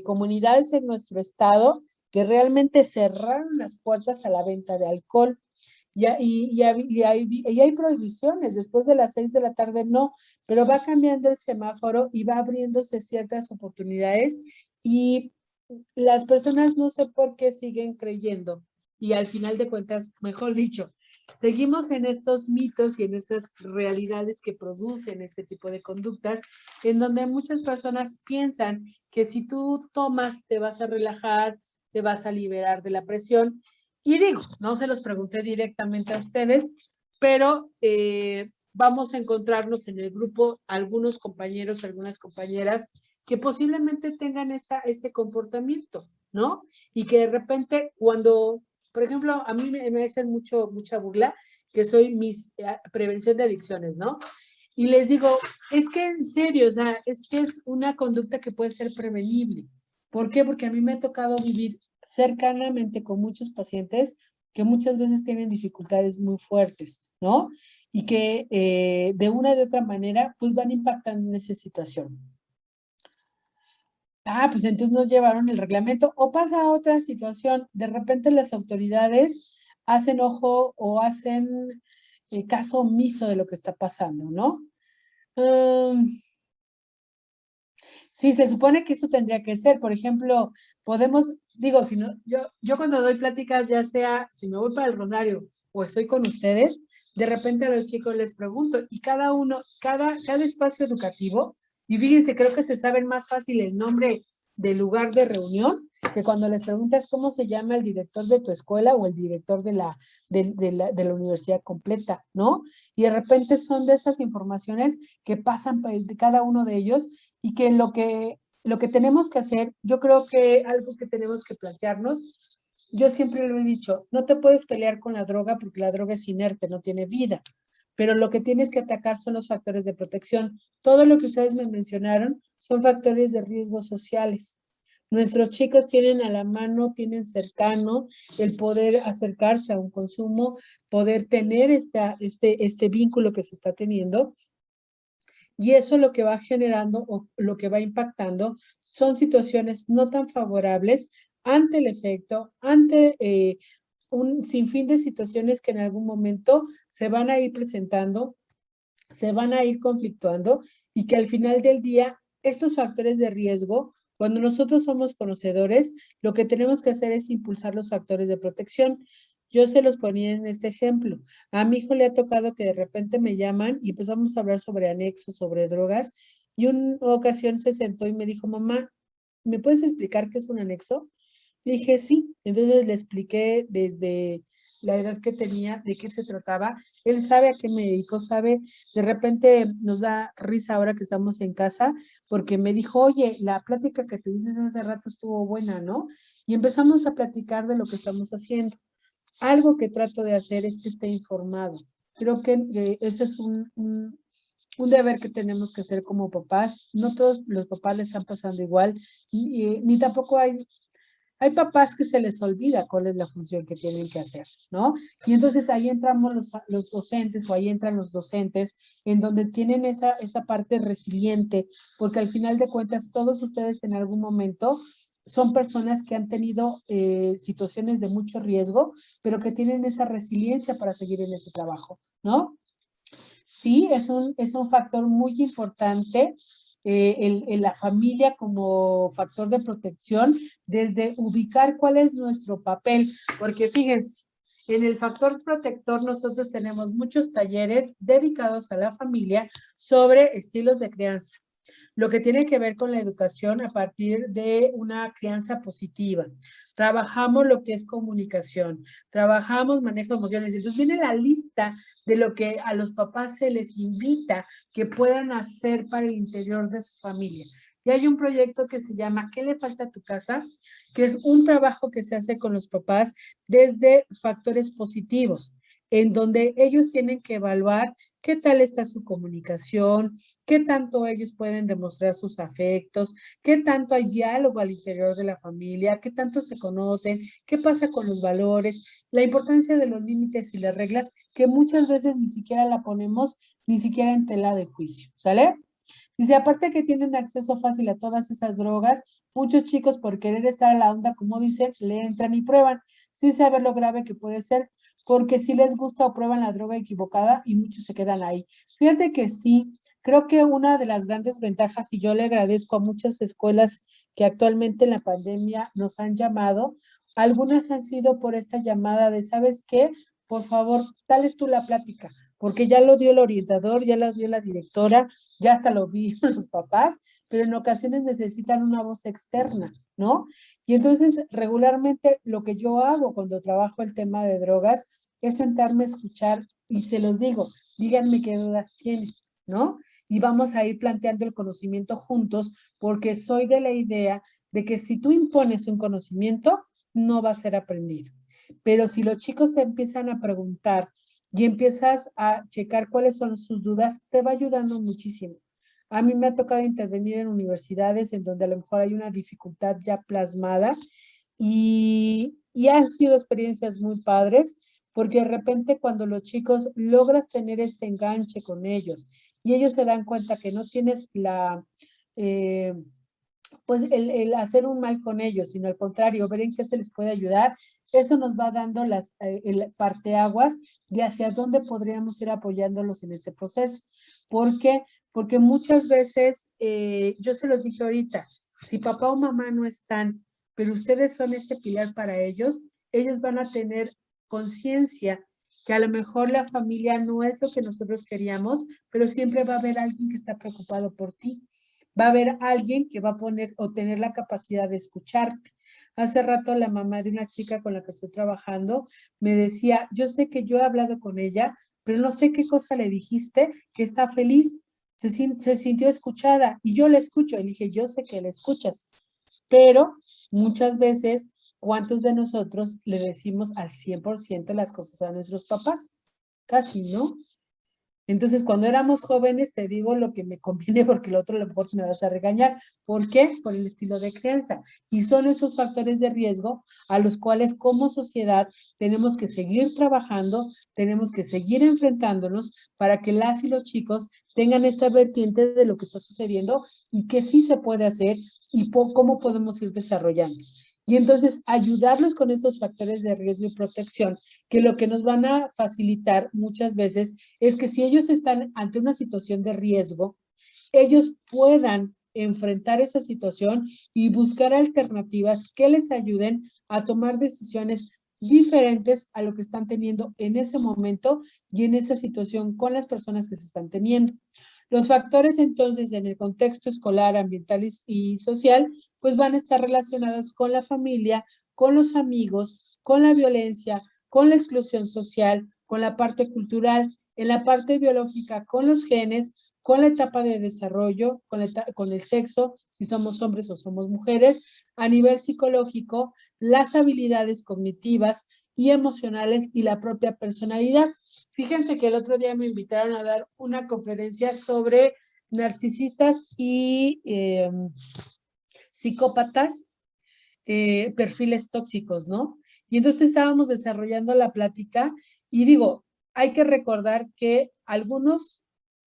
comunidades en nuestro estado que realmente cerraron las puertas a la venta de alcohol. Y hay prohibiciones, después de las 6 de la tarde no, pero va cambiando el semáforo y va abriéndose ciertas oportunidades y las personas no sé por qué siguen creyendo y al final de cuentas, mejor dicho, seguimos en estos mitos y en estas realidades que producen este tipo de conductas, en donde muchas personas piensan que si tú tomas te vas a relajar, te vas a liberar de la presión. Y digo, no se los pregunté directamente a ustedes, pero vamos a encontrarnos en el grupo algunos compañeros, algunas compañeras que posiblemente tengan este comportamiento, ¿no? Y que de repente cuando, por ejemplo, a mí me hacen mucha burla que soy prevención de adicciones, ¿no? Y les digo, es que en serio, o sea, es que es una conducta que puede ser prevenible. ¿Por qué? Porque a mí me ha tocado vivir cercanamente con muchos pacientes que muchas veces tienen dificultades muy fuertes, ¿no? Y que de una u otra manera, pues van impactando en esa situación. Ah, pues entonces no llevaron el reglamento. O pasa otra situación, de repente las autoridades hacen ojo o hacen caso omiso de lo que está pasando, ¿no? Sí, se supone que eso tendría que ser. Por ejemplo, podemos, digo, si no, yo cuando doy pláticas, ya sea si me voy para el Rosario o estoy con ustedes, de repente a los chicos les pregunto, y cada espacio educativo, y fíjense, creo que se saben más fácil el nombre del lugar de reunión que cuando les preguntas cómo se llama el director de tu escuela o el director de la universidad completa, ¿no? Y de repente son de esas informaciones que pasan de cada uno de ellos y que lo que tenemos que hacer, yo creo que algo que tenemos que plantearnos, yo siempre lo he dicho, no te puedes pelear con la droga porque la droga es inerte, no tiene vida, pero lo que tienes que atacar son los factores de protección. Todo lo que ustedes me mencionaron son factores de riesgo sociales. Nuestros chicos tienen a la mano, tienen cercano el poder acercarse a un consumo, poder tener este vínculo que se está teniendo. Y eso lo que va generando o lo que va impactando son situaciones no tan favorables ante el efecto, ante un sinfín de situaciones que en algún momento se van a ir presentando, se van a ir conflictuando y que al final del día estos factores de riesgo, cuando nosotros somos conocedores, lo que tenemos que hacer es impulsar los factores de protección. Yo se los ponía en este ejemplo. A mi hijo le ha tocado que de repente me llaman y empezamos a hablar sobre anexos, sobre drogas, y una ocasión se sentó y me dijo, mamá, ¿me puedes explicar qué es un anexo? Le dije, sí. Entonces le expliqué desde la edad que tenía, de qué se trataba. Él sabe a qué me dedico, sabe. De repente nos da risa ahora que estamos en casa, porque me dijo, oye, la plática que tuviste hace rato estuvo buena, ¿no? Y empezamos a platicar de lo que estamos haciendo. Algo que trato de hacer es que esté informado. Creo que ese es un deber que tenemos que hacer como papás. No todos los papás le están pasando igual, ni tampoco hay papás que se les olvida cuál es la función que tienen que hacer, ¿no? Y entonces ahí entramos los docentes o ahí entran los docentes en donde tienen esa parte resiliente, porque al final de cuentas todos ustedes en algún momento son personas que han tenido situaciones de mucho riesgo, pero que tienen esa resiliencia para seguir en ese trabajo, ¿no? Sí, es un factor muy importante en la familia como factor de protección, desde ubicar cuál es nuestro papel, porque fíjense, en el factor protector nosotros tenemos muchos talleres dedicados a la familia sobre estilos de crianza, lo que tiene que ver con la educación a partir de una crianza positiva. Trabajamos lo que es comunicación, trabajamos manejo de emociones. Entonces viene la lista de lo que a los papás se les invita que puedan hacer para el interior de su familia. Y hay un proyecto que se llama ¿Qué le falta a tu casa?, que es un trabajo que se hace con los papás desde factores positivos. en donde ellos tienen que evaluar qué tal está su comunicación, qué tanto ellos pueden demostrar sus afectos, qué tanto hay diálogo al interior de la familia, qué tanto se conocen, qué pasa con los valores, la importancia de los límites y las reglas que muchas veces ni siquiera la ponemos ni siquiera en tela de juicio, ¿sale? Dice, aparte que tienen acceso fácil a todas esas drogas, muchos chicos por querer estar a la onda, como dicen, le entran y prueban, sin saber lo grave que puede ser, porque si les gusta o prueban la droga equivocada y muchos se quedan ahí. Fíjate que sí, creo que una de las grandes ventajas, y yo le agradezco a muchas escuelas que actualmente en la pandemia nos han llamado, algunas han sido por esta llamada de, ¿sabes qué? Por favor, dales tú la plática, porque ya lo dio el orientador, ya lo dio la directora, ya hasta lo vi los papás, pero en ocasiones necesitan una voz externa, ¿no? Y entonces regularmente lo que yo hago cuando trabajo el tema de drogas es sentarme a escuchar y se los digo, díganme qué dudas tienen, ¿no? Y vamos a ir planteando el conocimiento juntos porque soy de la idea de que si tú impones un conocimiento, no va a ser aprendido. Pero si los chicos te empiezan a preguntar y empiezas a checar cuáles son sus dudas, te va ayudando muchísimo. A mí me ha tocado intervenir en universidades en donde a lo mejor hay una dificultad ya plasmada y han sido experiencias muy padres porque de repente cuando los chicos logras tener este enganche con ellos y ellos se dan cuenta que no tienes pues el hacer un mal con ellos, sino al contrario, ver en qué se les puede ayudar, eso nos va dando el parteaguas de hacia dónde podríamos ir apoyándolos en este proceso. ¿Por qué? Porque muchas veces, yo se los dije ahorita, si papá o mamá no están, pero ustedes son ese pilar para ellos van a tener conciencia que a lo mejor la familia no es lo que nosotros queríamos, pero siempre va a haber alguien que está preocupado por ti. Va a haber alguien que va a poner o tener la capacidad de escucharte. Hace rato la mamá de una chica con la que estoy trabajando me decía, yo sé que yo he hablado con ella, pero no sé qué cosa le dijiste, que está feliz, se sintió escuchada y yo la escucho. Y le dije, yo sé que la escuchas, pero muchas veces, ¿cuántos de nosotros le decimos al 100% las cosas a nuestros papás? Casi, ¿no? Entonces, cuando éramos jóvenes, te digo lo que me conviene porque el otro a lo mejor me vas a regañar. ¿Por qué? Por el estilo de crianza. Y son esos factores de riesgo a los cuales como sociedad tenemos que seguir trabajando, tenemos que seguir enfrentándonos para que las y los chicos tengan esta vertiente de lo que está sucediendo y que sí se puede hacer y cómo podemos ir desarrollando. Y entonces ayudarlos con estos factores de riesgo y protección, que lo que nos van a facilitar muchas veces es que si ellos están ante una situación de riesgo, ellos puedan enfrentar esa situación y buscar alternativas que les ayuden a tomar decisiones diferentes a lo que están teniendo en ese momento y en esa situación con las personas que se están teniendo. Los factores entonces en el contexto escolar, ambiental y social, pues van a estar relacionados con la familia, con los amigos, con la violencia, con la exclusión social, con la parte cultural, en la parte biológica, con los genes, con la etapa de desarrollo, con el sexo, si somos hombres o somos mujeres, a nivel psicológico, las habilidades cognitivas y emocionales y la propia personalidad. Fíjense que el otro día me invitaron a dar una conferencia sobre narcisistas y psicópatas, perfiles tóxicos, ¿no? Y entonces estábamos desarrollando la plática y digo, hay que recordar que algunos,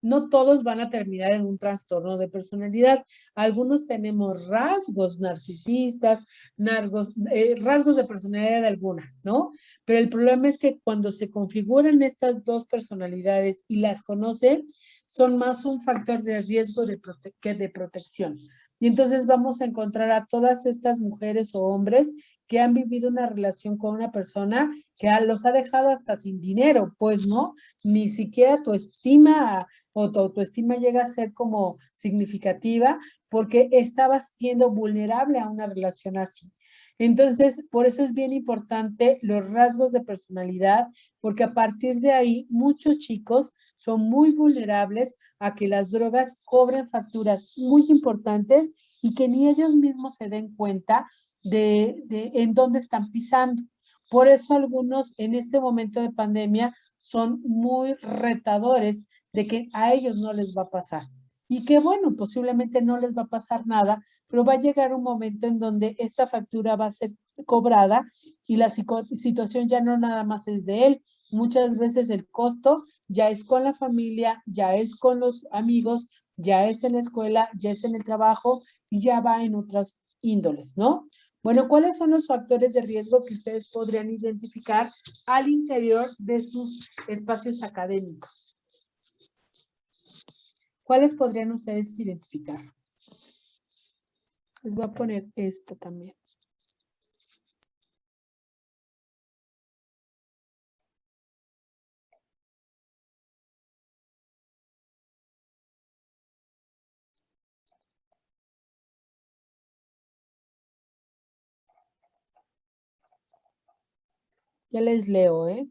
no todos van a terminar en un trastorno de personalidad. Algunos tenemos rasgos narcisistas, rasgos de personalidad alguna, ¿no? Pero el problema es que cuando se configuran estas dos personalidades y las conocen, son más un factor de riesgo que de protección. Y entonces vamos a encontrar a todas estas mujeres o hombres que han vivido una relación con una persona que los ha dejado hasta sin dinero, pues no, ni siquiera tu estima o tu autoestima llega a ser como significativa porque estabas siendo vulnerable a una relación así. Entonces, por eso es bien importante los rasgos de personalidad, porque a partir de ahí muchos chicos son muy vulnerables a que las drogas cobren facturas muy importantes y que ni ellos mismos se den cuenta de en dónde están pisando. Por eso algunos en este momento de pandemia son muy retadores de que a ellos no les va a pasar. Y que bueno, posiblemente no les va a pasar nada, pero va a llegar un momento en donde esta factura va a ser cobrada y la situación ya no nada más es de él. Muchas veces el costo ya es con la familia, ya es con los amigos, ya es en la escuela, ya es en el trabajo y ya va en otras índoles, ¿no? Bueno, ¿cuáles son los factores de riesgo que ustedes podrían identificar al interior de sus espacios académicos? ¿Cuáles podrían ustedes identificar? Les voy a poner esto también. Ya les leo, ¿eh?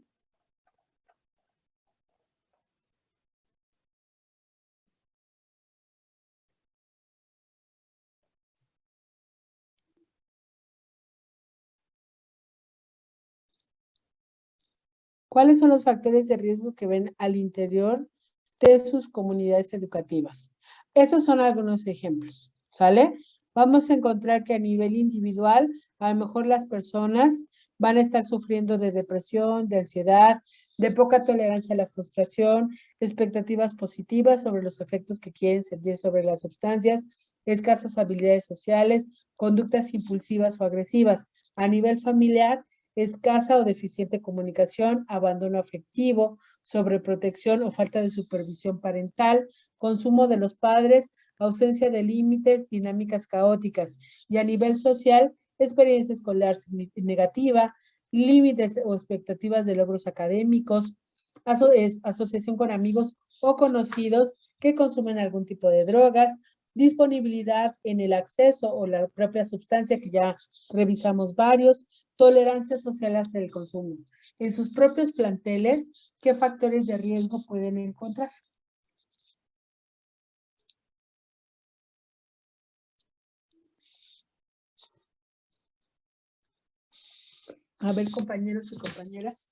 ¿Cuáles son los factores de riesgo que ven al interior de sus comunidades educativas? Esos son algunos ejemplos, ¿sale? Vamos a encontrar que a nivel individual, a lo mejor las personas van a estar sufriendo de depresión, de ansiedad, de poca tolerancia a la frustración, expectativas positivas sobre los efectos que quieren sentir sobre las sustancias, escasas habilidades sociales, conductas impulsivas o agresivas. A nivel familiar, escasa o deficiente comunicación, abandono afectivo, sobreprotección o falta de supervisión parental, consumo de los padres, ausencia de límites, dinámicas caóticas. Y a nivel social, experiencia escolar negativa, límites o expectativas de logros académicos, asociación con amigos o conocidos que consumen algún tipo de drogas, disponibilidad en el acceso o la propia sustancia, que ya revisamos varios, tolerancia social hacia el consumo. En sus propios planteles, ¿qué factores de riesgo pueden encontrar? A ver, compañeros y compañeras.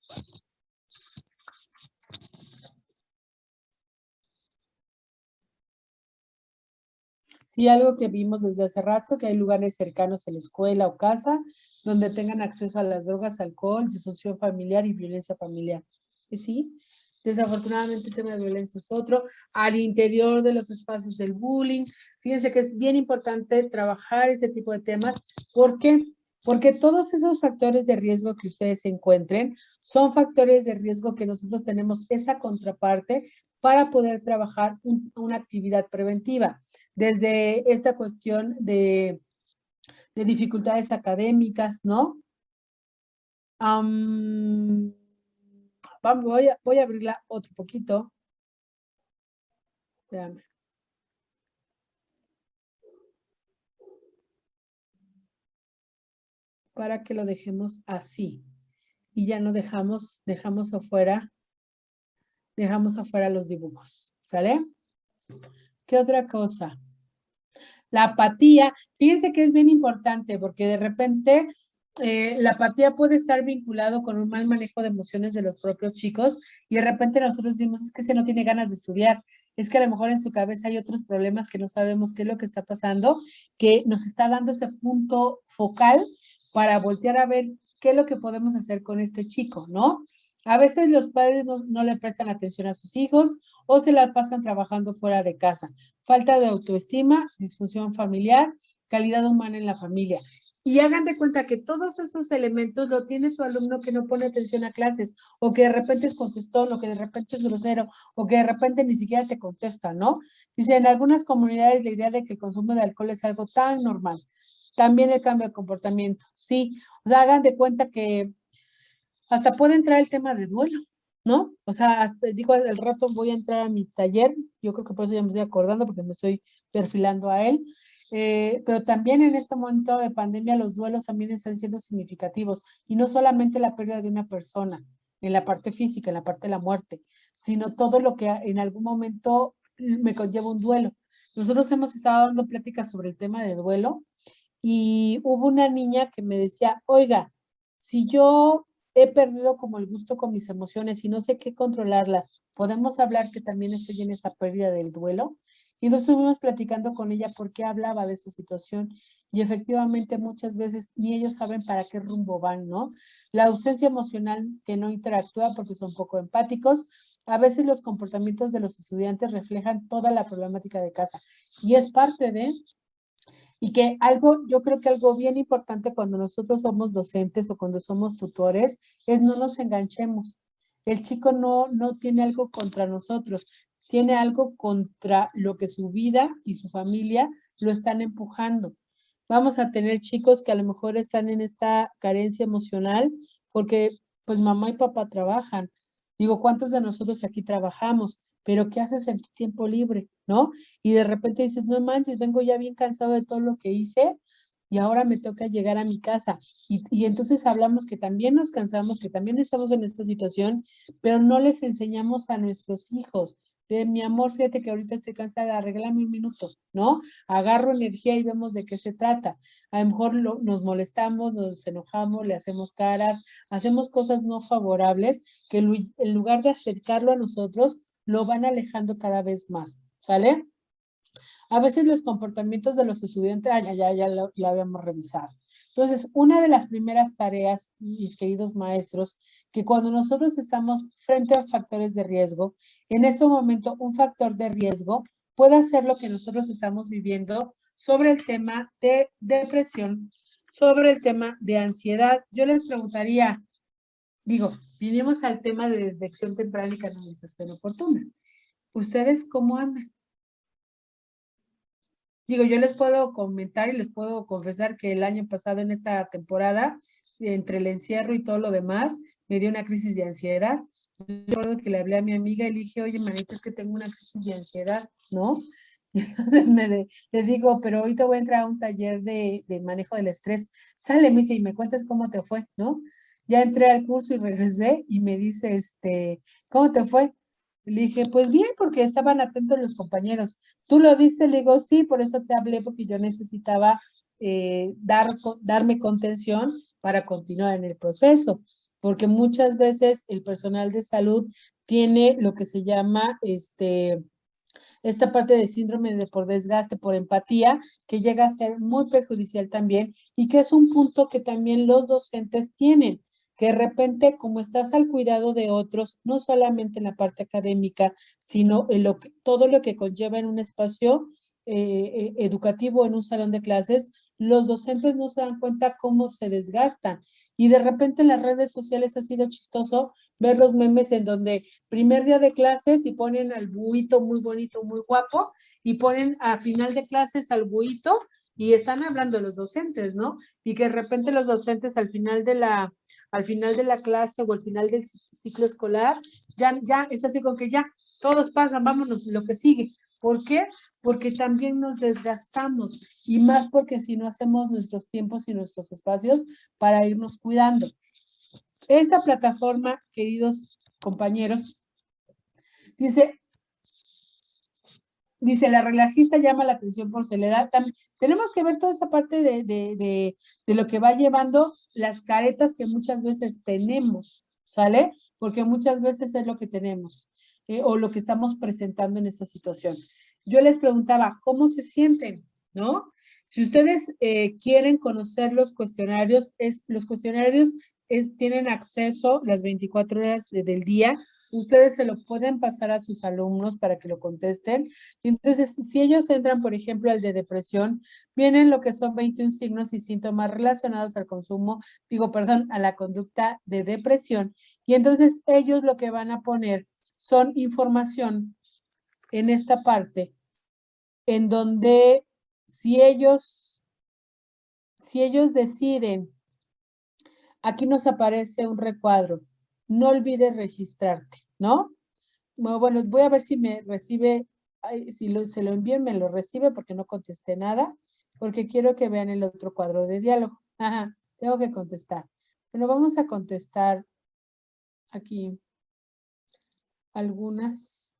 Sí, algo que vimos desde hace rato, que hay lugares cercanos a la escuela o casa donde tengan acceso a las drogas, alcohol, disfunción familiar y violencia familiar. ¿Sí? Desafortunadamente el tema de violencia es otro. Al interior de los espacios del bullying, fíjense que es bien importante trabajar ese tipo de temas. ¿Por qué? Porque todos esos factores de riesgo que ustedes encuentren son factores de riesgo que nosotros tenemos esta contraparte para poder trabajar una actividad preventiva. Desde esta cuestión de dificultades académicas, ¿no? Voy a abrirla otro poquito. Déjame. Para que lo dejemos así. Y ya no dejamos afuera los dibujos. ¿Sale? ¿Qué otra cosa? La apatía. Fíjense que es bien importante porque de repente la apatía puede estar vinculado con un mal manejo de emociones de los propios chicos y de repente nosotros decimos, es que ese no tiene ganas de estudiar, es que a lo mejor en su cabeza hay otros problemas que no sabemos qué es lo que está pasando, que nos está dando ese punto focal para voltear a ver qué es lo que podemos hacer con este chico, ¿no? A veces los padres no le prestan atención a sus hijos o se la pasan trabajando fuera de casa. Falta de autoestima, disfunción familiar, calidad humana en la familia. Y hagan de cuenta que todos esos elementos lo tiene tu alumno que no pone atención a clases, o que de repente es contestón, o que de repente es grosero, o que de repente ni siquiera te contesta, ¿no? Dice, en algunas comunidades la idea de que el consumo de alcohol es algo tan normal. También el cambio de comportamiento, sí. O sea, hagan de cuenta que hasta puede entrar el tema de duelo, ¿no? O sea, hasta, digo, al rato voy a entrar a mi taller, yo creo que por eso ya me estoy acordando, porque me estoy perfilando a él, pero también en este momento de pandemia los duelos también están siendo significativos, y no solamente la pérdida de una persona, en la parte física, en la parte de la muerte, sino todo lo que en algún momento me conlleva un duelo. Nosotros hemos estado dando pláticas sobre el tema de duelo, y hubo una niña que me decía, oiga, si yo he perdido como el gusto con mis emociones y no sé qué controlarlas. ¿Podemos hablar que también estoy en esta pérdida del duelo? Y nos estuvimos platicando con ella por qué hablaba de esa situación y efectivamente muchas veces ni ellos saben para qué rumbo van, ¿no? La ausencia emocional que no interactúa porque son poco empáticos. A veces los comportamientos de los estudiantes reflejan toda la problemática de casa y es parte de... Y que algo, yo creo que algo bien importante cuando nosotros somos docentes o cuando somos tutores es no nos enganchemos. El chico no tiene algo contra nosotros, tiene algo contra lo que su vida y su familia lo están empujando. Vamos a tener chicos que a lo mejor están en esta carencia emocional porque pues mamá y papá trabajan. Digo, ¿cuántos de nosotros aquí trabajamos? Pero ¿qué haces en tu tiempo libre? ¿No? Y de repente dices, no manches, vengo ya bien cansado de todo lo que hice y ahora me toca llegar a mi casa. Y entonces hablamos que también nos cansamos, que también estamos en esta situación, pero no les enseñamos a nuestros hijos. De mi amor, fíjate que ahorita estoy cansada, arréglame un minuto, ¿no? Agarro energía y vemos de qué se trata. A lo mejor nos molestamos, nos enojamos, le hacemos caras, hacemos cosas no favorables que en lugar de acercarlo a nosotros, lo van alejando cada vez más, ¿sale? A veces los comportamientos de los estudiantes, ya lo habíamos revisado. Entonces, una de las primeras tareas, mis queridos maestros, que cuando nosotros estamos frente a factores de riesgo, en este momento un factor de riesgo puede ser lo que nosotros estamos viviendo sobre el tema de depresión, sobre el tema de ansiedad. Yo les preguntaría, digo, vinimos al tema de detección temprana y canalización oportuna. ¿Ustedes cómo andan? Digo, yo les puedo comentar y les puedo confesar que el año pasado en esta temporada, entre el encierro y todo lo demás, me dio una crisis de ansiedad. Yo recuerdo que le hablé a mi amiga y le dije, oye, manita, es que tengo una crisis de ansiedad, ¿no? Y entonces le digo, pero ahorita voy a entrar a un taller de manejo del estrés. Sale, me dice, y me cuentas cómo te fue, ¿no? Ya entré al curso y regresé y me dice, ¿cómo te fue? Le dije, pues bien, porque estaban atentos los compañeros. ¿Tú lo diste? Le digo, sí, por eso te hablé, porque yo necesitaba darme contención para continuar en el proceso, porque muchas veces el personal de salud tiene lo que se llama esta parte de síndrome de por desgaste, por empatía, que llega a ser muy perjudicial también y que es un punto que también los docentes tienen, que de repente, como estás al cuidado de otros, no solamente en la parte académica, sino en todo lo que conlleva en un espacio educativo, en un salón de clases, los docentes no se dan cuenta cómo se desgastan. Y de repente en las redes sociales ha sido chistoso ver los memes en donde primer día de clases y ponen al buito muy bonito, muy guapo, y ponen a final de clases al buito y están hablando los docentes, ¿no? Y que de repente los docentes al final de la clase o al final del ciclo escolar, ya es así con que ya, todos pasan, vámonos, lo que sigue. ¿Por qué? Porque también nos desgastamos y más porque si no hacemos nuestros tiempos y nuestros espacios para irnos cuidando. Esta plataforma, queridos compañeros, dice, la relajista llama la atención por soledad. También tenemos que ver toda esa parte de lo que va llevando las caretas que muchas veces tenemos, ¿sale? Porque muchas veces es lo que tenemos o lo que estamos presentando en esa situación. Yo les preguntaba, ¿cómo se sienten? ¿No? Si ustedes quieren conocer los cuestionarios, tienen acceso las 24 horas del día. Ustedes se lo pueden pasar a sus alumnos para que lo contesten. Entonces, si ellos entran, por ejemplo, al de depresión, vienen lo que son 21 signos y síntomas relacionados al a la conducta de depresión. Y entonces ellos lo que van a poner son información en esta parte, en donde si ellos deciden, aquí nos aparece un recuadro, no olvides registrarte, ¿no? Bueno, voy a ver si me recibe, se lo envío, me lo recibe porque no contesté nada, porque quiero que vean el otro cuadro de diálogo. Ajá, tengo que contestar. Bueno, vamos a contestar aquí algunas.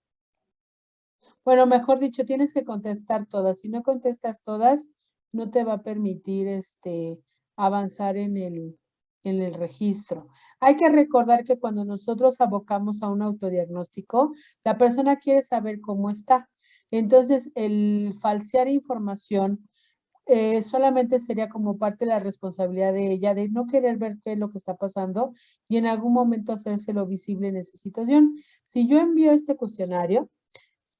Bueno, mejor dicho, tienes que contestar todas. Si no contestas todas, no te va a permitir avanzar en el en el registro. Hay que recordar que cuando nosotros abocamos a un autodiagnóstico, la persona quiere saber cómo está. Entonces, el falsear información solamente sería como parte de la responsabilidad de ella, de no querer ver qué es lo que está pasando y en algún momento hacérselo visible en esa situación. Si yo envío este cuestionario,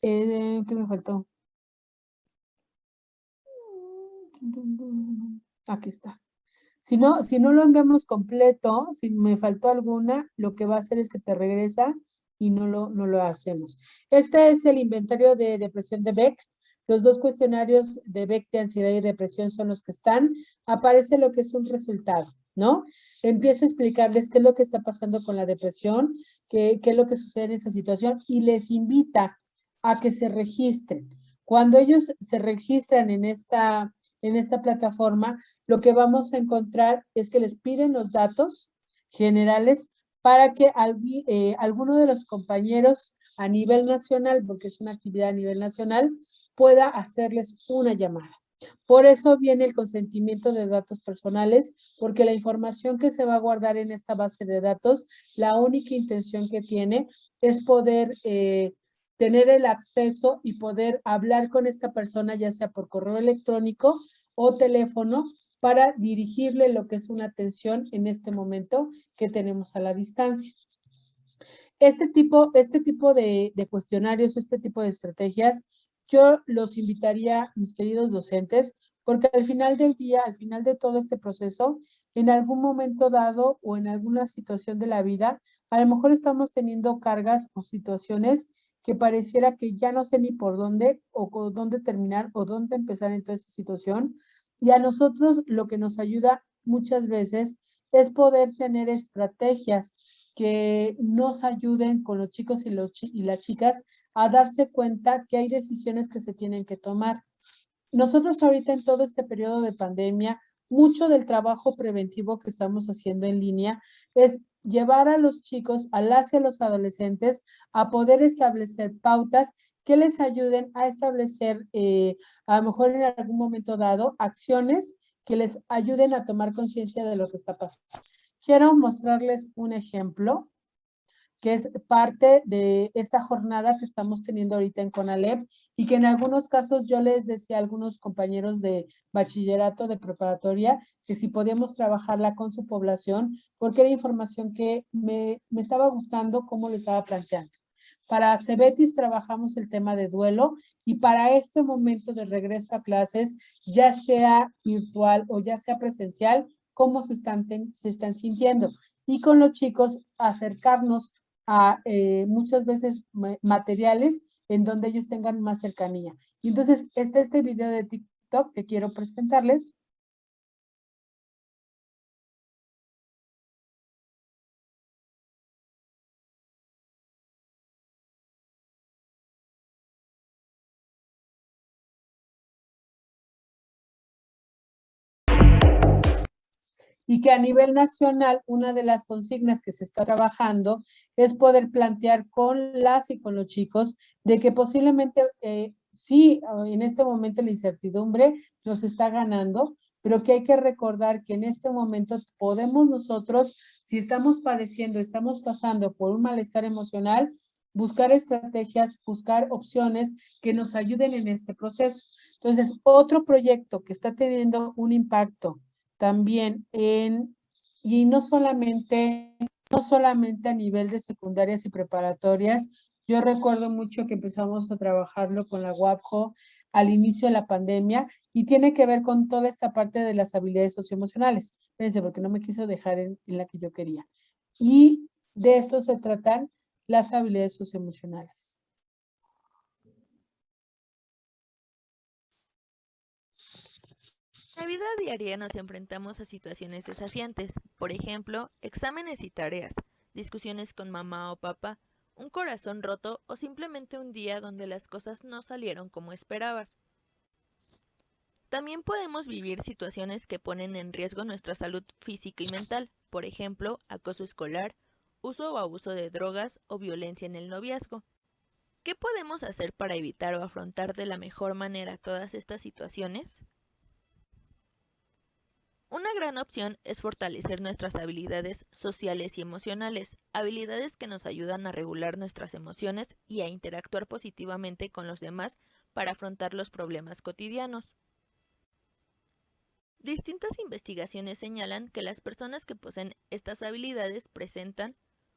¿qué me faltó? Aquí está. Si no lo enviamos completo, si me faltó alguna, lo que va a hacer es que te regresa y no lo hacemos. Este es el inventario de depresión de Beck. Los dos cuestionarios de Beck de ansiedad y depresión son los que están. Aparece lo que es un resultado, ¿no? Empieza a explicarles qué es lo que está pasando con la depresión, qué es lo que sucede en esa situación y les invita a que se registren. Cuando ellos se registran en esta plataforma, lo que vamos a encontrar es que les piden los datos generales para que alguno de los compañeros a nivel nacional, porque es una actividad a nivel nacional, pueda hacerles una llamada. Por eso viene el consentimiento de datos personales, porque la información que se va a guardar en esta base de datos, la única intención que tiene es poder tener el acceso y poder hablar con esta persona, ya sea por correo electrónico o teléfono, para dirigirle lo que es una atención en este momento que tenemos a la distancia. Este tipo de cuestionarios, este tipo de estrategias, yo los invitaría, mis queridos docentes, porque al final del día, al final de todo este proceso, en algún momento dado o en alguna situación de la vida, a lo mejor estamos teniendo cargas o situaciones que pareciera que ya no sé ni por dónde o con dónde terminar o dónde empezar en toda esa situación. Y a nosotros lo que nos ayuda muchas veces es poder tener estrategias que nos ayuden con los chicos y las chicas a darse cuenta que hay decisiones que se tienen que tomar. Nosotros ahorita en todo este periodo de pandemia, mucho del trabajo preventivo que estamos haciendo en línea es llevar a los chicos, a las y a los adolescentes, a poder establecer pautas que les ayuden a establecer, a lo mejor en algún momento dado, acciones que les ayuden a tomar conciencia de lo que está pasando. Quiero mostrarles un ejemplo que es parte de esta jornada que estamos teniendo ahorita en CONALEP y que en algunos casos yo les decía a algunos compañeros de bachillerato, de preparatoria, que si podíamos trabajarla con su población, porque era información que me estaba gustando cómo lo estaba planteando. Para Cebetis trabajamos el tema de duelo y para este momento de regreso a clases, ya sea virtual o ya sea presencial, cómo se están sintiendo. Y con los chicos acercarnos a muchas veces materiales en donde ellos tengan más cercanía. Y entonces, este video de TikTok que quiero presentarles. Y que a nivel nacional, una de las consignas que se está trabajando es poder plantear con las y con los chicos de que posiblemente sí, en este momento la incertidumbre nos está ganando, pero que hay que recordar que en este momento podemos nosotros, si estamos padeciendo, estamos pasando por un malestar emocional, buscar estrategias, buscar opciones que nos ayuden en este proceso. Entonces, otro proyecto que está teniendo un impacto también y no solamente a nivel de secundarias y preparatorias. Yo recuerdo mucho que empezamos a trabajarlo con la UAPJO al inicio de la pandemia y tiene que ver con toda esta parte de las habilidades socioemocionales. Fíjense, porque no me quiso dejar en la que yo quería. Y de esto se tratan las habilidades socioemocionales. En la vida diaria nos enfrentamos a situaciones desafiantes, por ejemplo, exámenes y tareas, discusiones con mamá o papá, un corazón roto o simplemente un día donde las cosas no salieron como esperabas. También podemos vivir situaciones que ponen en riesgo nuestra salud física y mental, por ejemplo, acoso escolar, uso o abuso de drogas o violencia en el noviazgo. ¿Qué podemos hacer para evitar o afrontar de la mejor manera todas estas situaciones? Una Una gran opción es fortalecer nuestras habilidades sociales y emocionales, habilidades que nos ayudan a regular nuestras emociones y a interactuar positivamente con los demás para afrontar los problemas cotidianos. Distintas investigaciones señalan que las personas que poseen estas habilidades presentan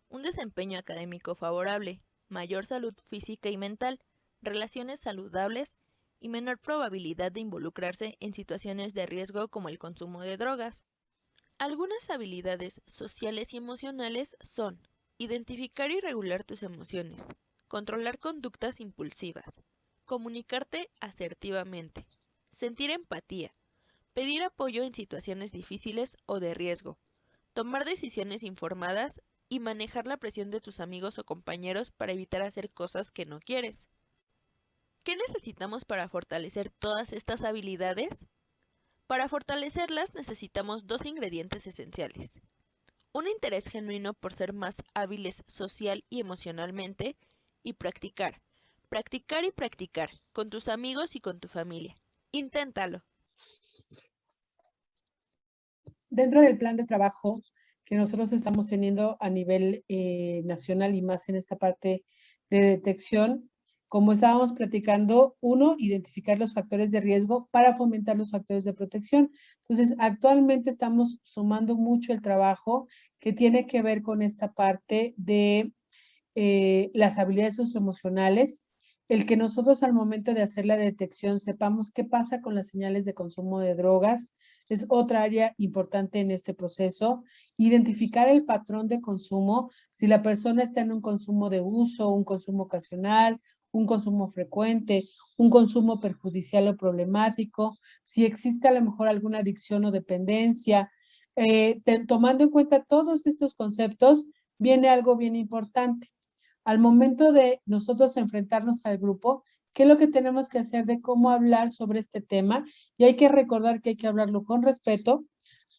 un desempeño académico favorable, mayor salud física y mental, relaciones saludables y menor probabilidad de involucrarse en situaciones de riesgo como el consumo de drogas. Algunas habilidades sociales y emocionales son identificar y regular tus emociones, controlar conductas impulsivas, comunicarte asertivamente, sentir empatía, pedir apoyo en situaciones difíciles o de riesgo, tomar decisiones informadas y manejar la presión de tus amigos o compañeros para evitar hacer cosas que no quieres. ¿Qué necesitamos para fortalecer todas estas habilidades? Para fortalecerlas necesitamos dos ingredientes esenciales. Un interés genuino por ser más hábiles social y emocionalmente y practicar. Practicar y practicar con tus amigos y con tu familia. Inténtalo. Dentro del plan de trabajo que nosotros estamos teniendo a nivel nacional y más en esta parte de detección, como estábamos platicando, uno, identificar los factores de riesgo para fomentar los factores de protección. Entonces, actualmente estamos sumando mucho el trabajo que tiene que ver con esta parte de las habilidades socioemocionales, el que nosotros al momento de hacer la detección sepamos qué pasa con las señales de consumo de drogas, es otra área importante en este proceso. Identificar el patrón de consumo, si la persona está en un consumo de uso, un consumo ocasional, un consumo frecuente, un consumo perjudicial o problemático, si existe a lo mejor alguna adicción o dependencia. Tomando en cuenta todos estos conceptos, viene algo bien importante. Al momento de nosotros enfrentarnos al grupo, ¿qué es lo que tenemos que hacer de cómo hablar sobre este tema? Y hay que recordar que hay que hablarlo con respeto,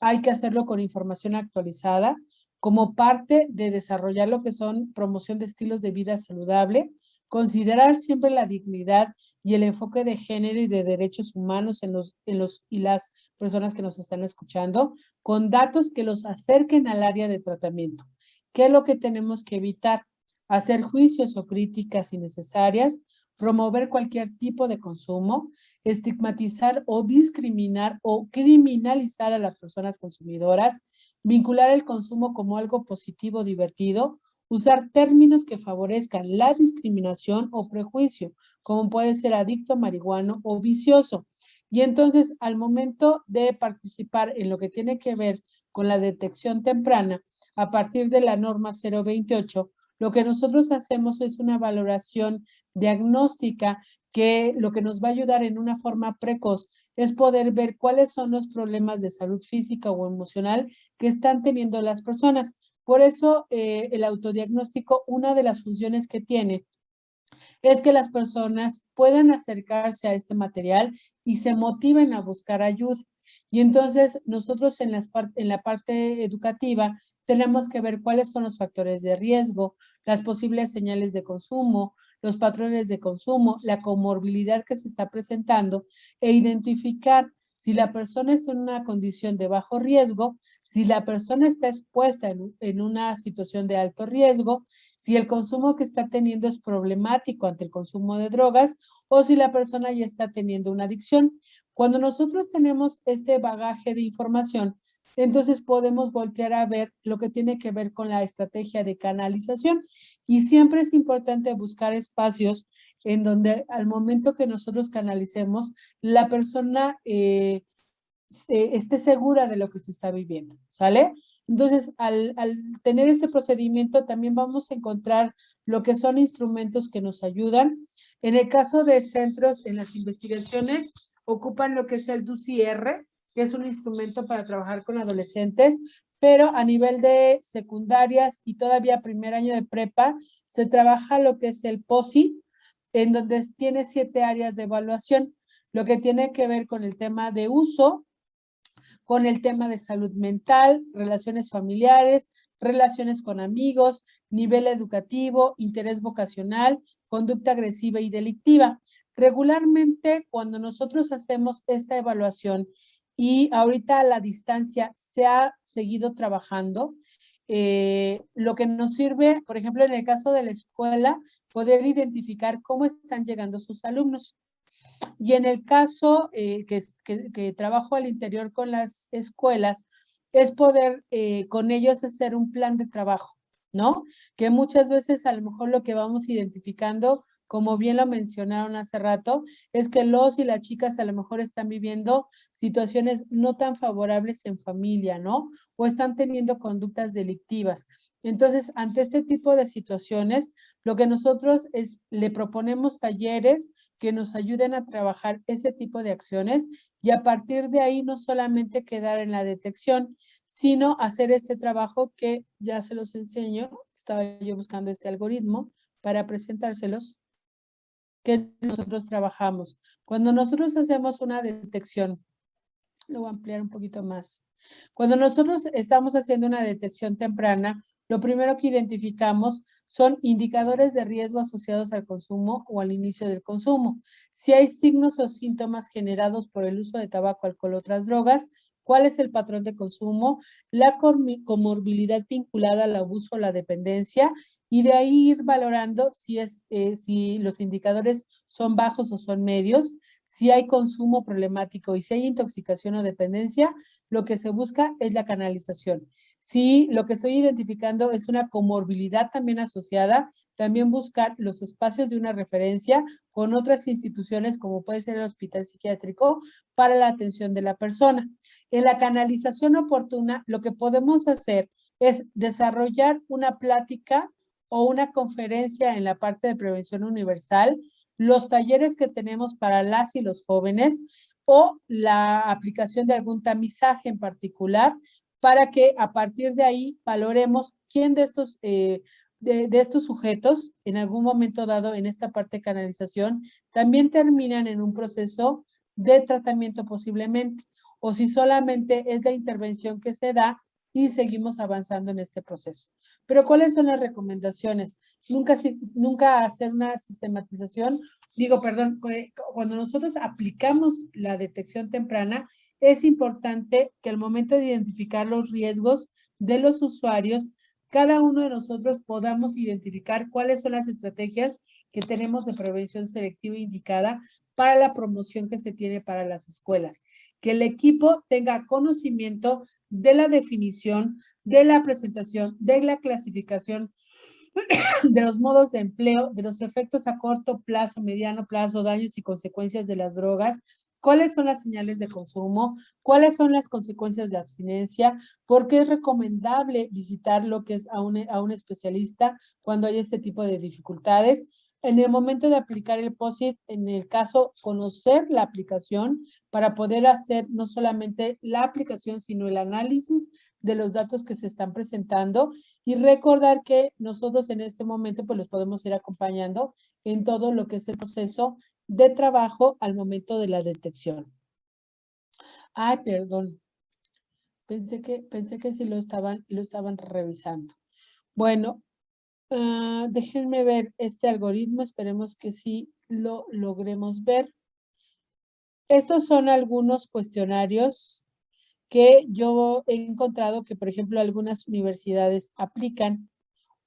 hay que hacerlo con información actualizada, como parte de desarrollar lo que son promoción de estilos de vida saludable, considerar siempre la dignidad y el enfoque de género y de derechos humanos en los y las personas que nos están escuchando, con datos que los acerquen al área de tratamiento. ¿Qué es lo que tenemos que evitar? Hacer juicios o críticas innecesarias, promover cualquier tipo de consumo, estigmatizar o discriminar o criminalizar a las personas consumidoras, vincular el consumo como algo positivo, divertido, usar términos que favorezcan la discriminación o prejuicio, como puede ser adicto, marihuano o vicioso. Y entonces, al momento de participar en lo que tiene que ver con la detección temprana, a partir de la norma 028, lo que nosotros hacemos es una valoración diagnóstica que lo que nos va a ayudar en una forma precoz es poder ver cuáles son los problemas de salud física o emocional que están teniendo las personas. Por eso, el autodiagnóstico, una de las funciones que tiene es que las personas puedan acercarse a este material y se motiven a buscar ayuda. Y entonces, nosotros en la parte educativa tenemos que ver cuáles son los factores de riesgo, las posibles señales de consumo, los patrones de consumo, la comorbilidad que se está presentando e identificar si la persona está en una condición de bajo riesgo, si la persona está expuesta en una situación de alto riesgo, si el consumo que está teniendo es problemático ante el consumo de drogas o si la persona ya está teniendo una adicción. Cuando nosotros tenemos este bagaje de información, entonces podemos voltear a ver lo que tiene que ver con la estrategia de canalización y siempre es importante buscar espacios en donde al momento que nosotros canalicemos, la persona esté segura de lo que se está viviendo, ¿sale? Entonces, al tener este procedimiento, también vamos a encontrar lo que son instrumentos que nos ayudan. En el caso de centros, en las investigaciones, ocupan lo que es el DUCR, que es un instrumento para trabajar con adolescentes, pero a nivel de secundarias y todavía primer año de prepa, se trabaja lo que es el POSIT, en donde tiene 7 áreas de evaluación, lo que tiene que ver con el tema de uso, con el tema de salud mental, relaciones familiares, relaciones con amigos, nivel educativo, interés vocacional, conducta agresiva y delictiva. Regularmente, cuando nosotros hacemos esta evaluación y ahorita a la distancia se ha seguido trabajando. Lo que nos sirve, por ejemplo, en el caso de la escuela, poder identificar cómo están llegando sus alumnos. Y en el caso que trabajo al interior con las escuelas, es poder con ellos hacer un plan de trabajo, ¿no? Que muchas veces a lo mejor lo que vamos identificando, como bien lo mencionaron hace rato, es que los y las chicas a lo mejor están viviendo situaciones no tan favorables en familia, ¿no? O están teniendo conductas delictivas. Entonces, ante este tipo de situaciones, lo que nosotros le proponemos talleres que nos ayuden a trabajar ese tipo de acciones y a partir de ahí no solamente quedar en la detección, sino hacer este trabajo que ya se los enseño. Estaba yo buscando este algoritmo para presentárselos, que nosotros trabajamos. Cuando nosotros hacemos una detección, lo voy a ampliar un poquito más. Cuando nosotros estamos haciendo una detección temprana, lo primero que identificamos son indicadores de riesgo asociados al consumo o al inicio del consumo. Si hay signos o síntomas generados por el uso de tabaco, alcohol o otras drogas, cuál es el patrón de consumo, la comorbilidad vinculada al abuso o la dependencia, y de ahí ir valorando si los indicadores son bajos o son medios, si hay consumo problemático y si hay intoxicación o dependencia, lo que se busca es la canalización. Si lo que estoy identificando es una comorbilidad también asociada, también buscar los espacios de una referencia con otras instituciones como puede ser el hospital psiquiátrico para la atención de la persona. En la canalización oportuna, lo que podemos hacer es desarrollar una plática o una conferencia en la parte de prevención universal, los talleres que tenemos para las y los jóvenes o la aplicación de algún tamizaje en particular para que a partir de ahí valoremos quién de estos sujetos en algún momento dado en esta parte de canalización también terminan en un proceso de tratamiento posiblemente o si solamente es la intervención que se da y seguimos avanzando en este proceso. Pero ¿cuáles son las recomendaciones? Nunca hacer una sistematización. Cuando nosotros aplicamos la detección temprana, es importante que al momento de identificar los riesgos de los usuarios, cada uno de nosotros podamos identificar cuáles son las estrategias que tenemos de prevención selectiva indicada para la promoción que se tiene para las escuelas. Que el equipo tenga conocimiento de la definición, de la presentación, de la clasificación, de los modos de empleo, de los efectos a corto plazo, mediano plazo, daños y consecuencias de las drogas, cuáles son las señales de consumo, cuáles son las consecuencias de abstinencia, por qué es recomendable visitar lo que es a un especialista cuando hay este tipo de dificultades. En el momento de aplicar el POSIT, en el caso, conocer la aplicación para poder hacer no solamente la aplicación, sino el análisis de los datos que se están presentando y recordar que nosotros en este momento pues los podemos ir acompañando en todo lo que es el proceso de trabajo al momento de la detección. Ay, perdón. Pensé que sí lo estaban revisando. Bueno, déjenme ver este algoritmo, esperemos que sí lo logremos ver. Estos son algunos cuestionarios que yo he encontrado que, por ejemplo, algunas universidades aplican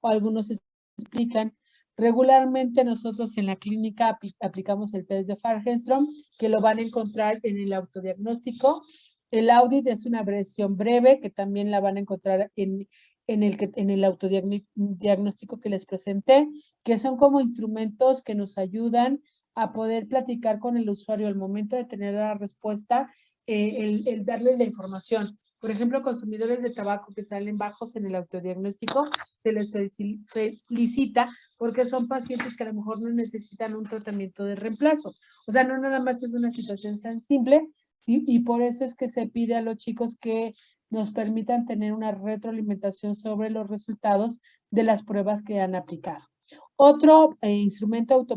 o algunos explican. Regularmente nosotros en la clínica aplicamos el test de Fahrenstrom, que lo van a encontrar en el autodiagnóstico. El audit es una versión breve que también la van a encontrar en el autodiagnóstico que les presenté, que son como instrumentos que nos ayudan a poder platicar con el usuario al momento de tener la respuesta, el darle la información. Por ejemplo, consumidores de tabaco que salen bajos en el autodiagnóstico, se les felicita porque son pacientes que a lo mejor no necesitan un tratamiento de reemplazo. O sea, no nada más es una situación tan simple, ¿sí? Y por eso es que se pide a los chicos que nos permitan tener una retroalimentación sobre los resultados de las pruebas que han aplicado. Otro instrumento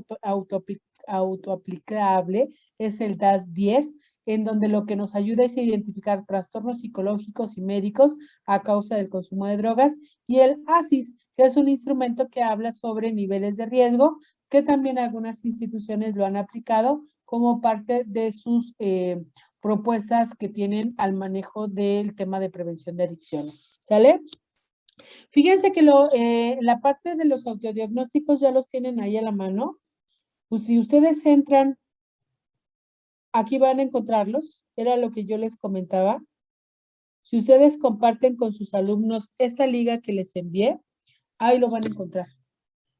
autoaplicable es el DAS-10, en donde lo que nos ayuda es identificar trastornos psicológicos y médicos a causa del consumo de drogas, y el ASIS, que es un instrumento que habla sobre niveles de riesgo, que también algunas instituciones lo han aplicado como parte de sus propuestas que tienen al manejo del tema de prevención de adicciones. ¿Sale? Fíjense que la parte de los autodiagnósticos ya los tienen ahí a la mano. Pues si ustedes entran, aquí van a encontrarlos. Era lo que yo les comentaba. Si ustedes comparten con sus alumnos esta liga que les envié, ahí lo van a encontrar.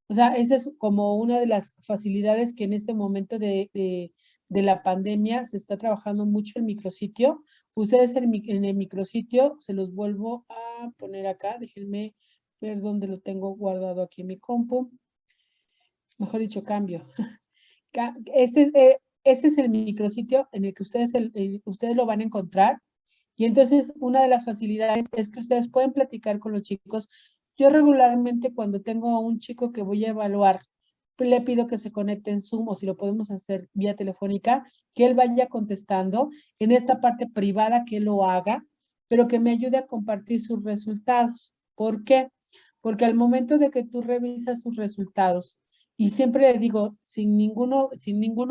O sea, esa es como una de las facilidades que en este momento de la pandemia se está trabajando mucho el micrositio. Ustedes en el micrositio, se los vuelvo a poner acá. Déjenme ver dónde lo tengo guardado aquí en mi compu. Mejor dicho, cambio. Este es el micrositio en el que ustedes lo van a encontrar. Y entonces, una de las facilidades es que ustedes pueden platicar con los chicos. Yo regularmente cuando tengo a un chico que voy a evaluar, le pido que se conecte en Zoom o si lo podemos hacer vía telefónica, que él vaya contestando en esta parte privada, que lo haga, pero que me ayude a compartir sus resultados. ¿Por qué? Porque al momento de que tú revisas sus resultados, y siempre le digo, sin ningún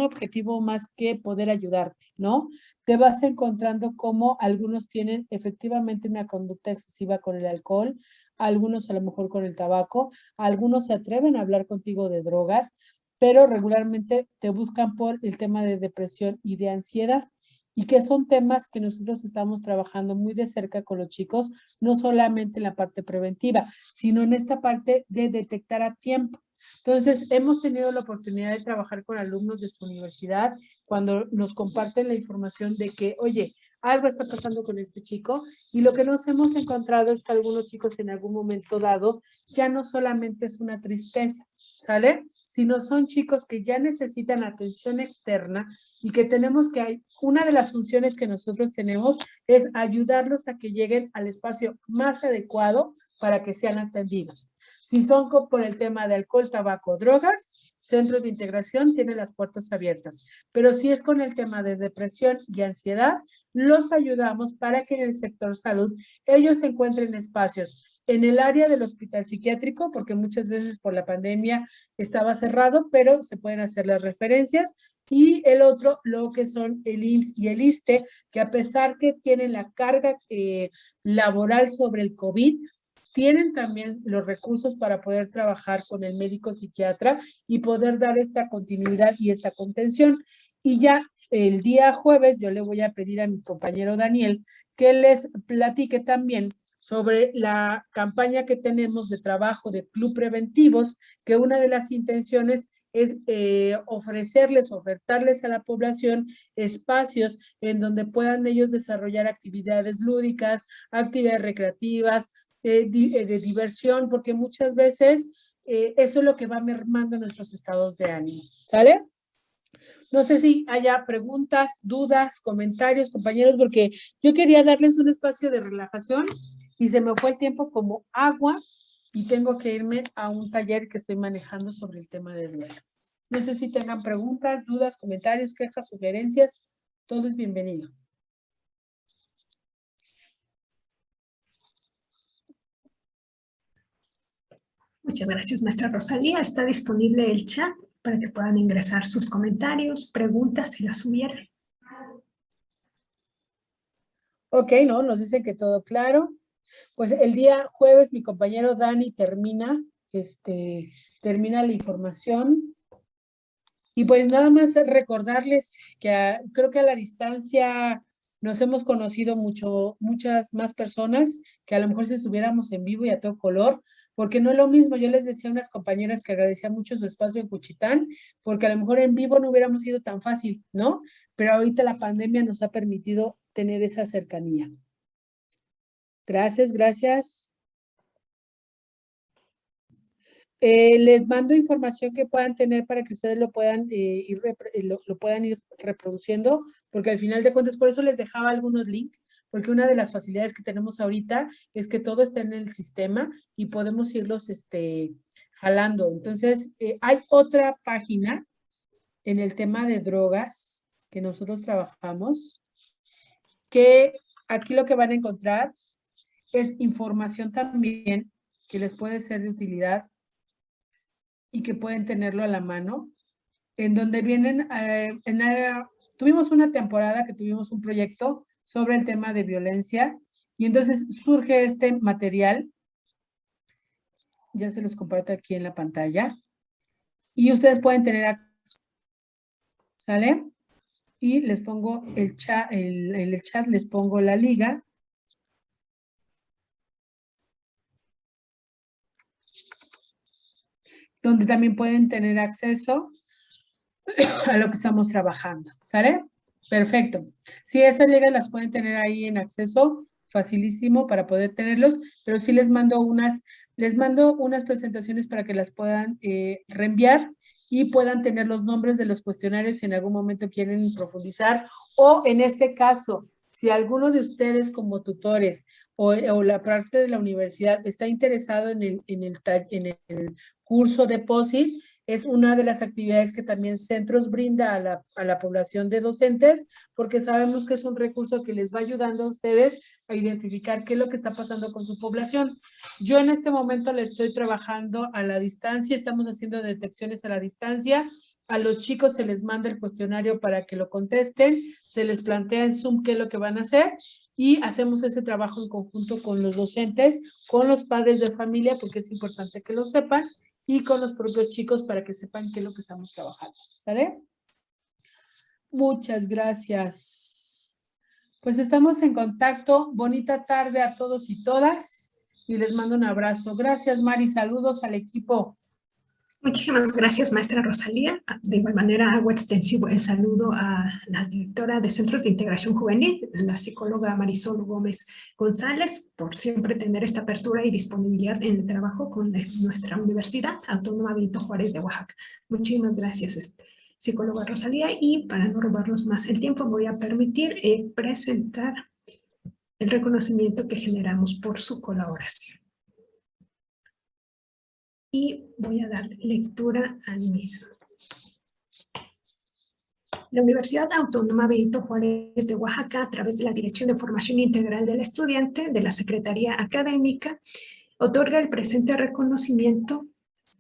objetivo más que poder ayudarte, ¿no? Te vas encontrando cómo algunos tienen efectivamente una conducta excesiva con el alcohol, algunos a lo mejor con el tabaco, algunos se atreven a hablar contigo de drogas, pero regularmente te buscan por el tema de depresión y de ansiedad, y que son temas que nosotros estamos trabajando muy de cerca con los chicos, no solamente en la parte preventiva, sino en esta parte de detectar a tiempo. Entonces, hemos tenido la oportunidad de trabajar con alumnos de su universidad cuando nos comparten la información de que, oye, algo está pasando con este chico, y lo que nos hemos encontrado es que algunos chicos en algún momento dado ya no solamente es una tristeza, ¿sale? Sino son chicos que ya necesitan atención externa y que tenemos que, una de las funciones que nosotros tenemos es ayudarlos a que lleguen al espacio más adecuado para que sean atendidos. Si son por el tema de alcohol, tabaco, drogas, Centros de Integración tiene las puertas abiertas. Pero si es con el tema de depresión y ansiedad, los ayudamos para que en el sector salud ellos encuentren espacios en el área del hospital psiquiátrico, porque muchas veces por la pandemia estaba cerrado, pero se pueden hacer las referencias. Y el otro, lo que son el IMSS y el ISSSTE, que a pesar que tienen la carga laboral sobre el COVID, tienen también los recursos para poder trabajar con el médico psiquiatra y poder dar esta continuidad y esta contención. Y ya el día jueves yo le voy a pedir a mi compañero Daniel que les platique también sobre la campaña que tenemos de trabajo de Club Preventivos, que una de las intenciones es ofertarles a la población espacios en donde puedan ellos desarrollar actividades lúdicas, actividades recreativas, de diversión, porque muchas veces eso es lo que va mermando nuestros estados de ánimo. ¿Sale? No sé si haya preguntas, dudas, comentarios, compañeros, porque yo quería darles un espacio de relajación y se me fue el tiempo como agua y tengo que irme a un taller que estoy manejando sobre el tema de duelo. No sé si tengan preguntas, dudas, comentarios, quejas, sugerencias. Todo es bienvenido. Muchas gracias, maestra Rosalía. Está disponible el chat para que puedan ingresar sus comentarios, preguntas, si las hubiera. Ok, no, nos dicen que todo claro. Pues el día jueves mi compañero Dani termina la información. Y pues nada más recordarles que creo que a la distancia nos hemos conocido muchas más personas que a lo mejor si estuviéramos en vivo y a todo color, porque no es lo mismo. Yo les decía a unas compañeras que agradecía mucho su espacio en Cuchitán, porque a lo mejor en vivo no hubiéramos sido tan fácil, ¿no? Pero ahorita la pandemia nos ha permitido tener esa cercanía. Gracias, gracias. Les mando información que puedan tener para que ustedes lo puedan lo puedan ir reproduciendo, porque al final de cuentas, por eso les dejaba algunos links, porque una de las facilidades que tenemos ahorita es que todo está en el sistema y podemos irlos jalando. Entonces, hay otra página en el tema de drogas que nosotros trabajamos, que aquí lo que van a encontrar es información también que les puede ser de utilidad y que pueden tenerlo a la mano, en donde vienen tuvimos una temporada que tuvimos un proyecto sobre el tema de violencia y entonces surge este material. Ya se los comparto aquí en la pantalla. Y ustedes pueden tener acceso. ¿Sale? Y les pongo el chat, en el chat les pongo la liga. Donde también pueden tener acceso a lo que estamos trabajando. ¿Sale? Perfecto. Si esas ligas las pueden tener ahí en acceso, facilísimo para poder tenerlos, pero sí les mando unas presentaciones para que las puedan reenviar y puedan tener los nombres de los cuestionarios si en algún momento quieren profundizar, o en este caso, si alguno de ustedes como tutores o la parte de la universidad está interesado en el curso de POSIT, es una de las actividades que también Centros brinda a la población de docentes, porque sabemos que es un recurso que les va ayudando a ustedes a identificar qué es lo que está pasando con su población. Yo en este momento le estoy trabajando a la distancia, estamos haciendo detecciones a la distancia. A los chicos se les manda el cuestionario para que lo contesten, se les plantea en Zoom qué es lo que van a hacer y hacemos ese trabajo en conjunto con los docentes, con los padres de familia, porque es importante que lo sepan, y con los propios chicos para que sepan qué es lo que estamos trabajando. ¿Sale? Muchas gracias. Pues estamos en contacto. Bonita tarde a todos y todas. Y les mando un abrazo. Gracias, Mari. Saludos al equipo. Muchísimas gracias, maestra Rosalía. De igual manera, hago extensivo el saludo a la directora de Centros de Integración Juvenil, la psicóloga Marisol Gómez González, por siempre tener esta apertura y disponibilidad en el trabajo con nuestra Universidad Autónoma Benito Juárez de Oaxaca. Muchísimas gracias, psicóloga Rosalía. Y para no robarnos más el tiempo, voy a permitir presentar el reconocimiento que generamos por su colaboración. Y voy a dar lectura al mismo. La Universidad Autónoma Benito Juárez de Oaxaca, a través de la Dirección de Formación Integral del Estudiante de la Secretaría Académica, otorga el presente reconocimiento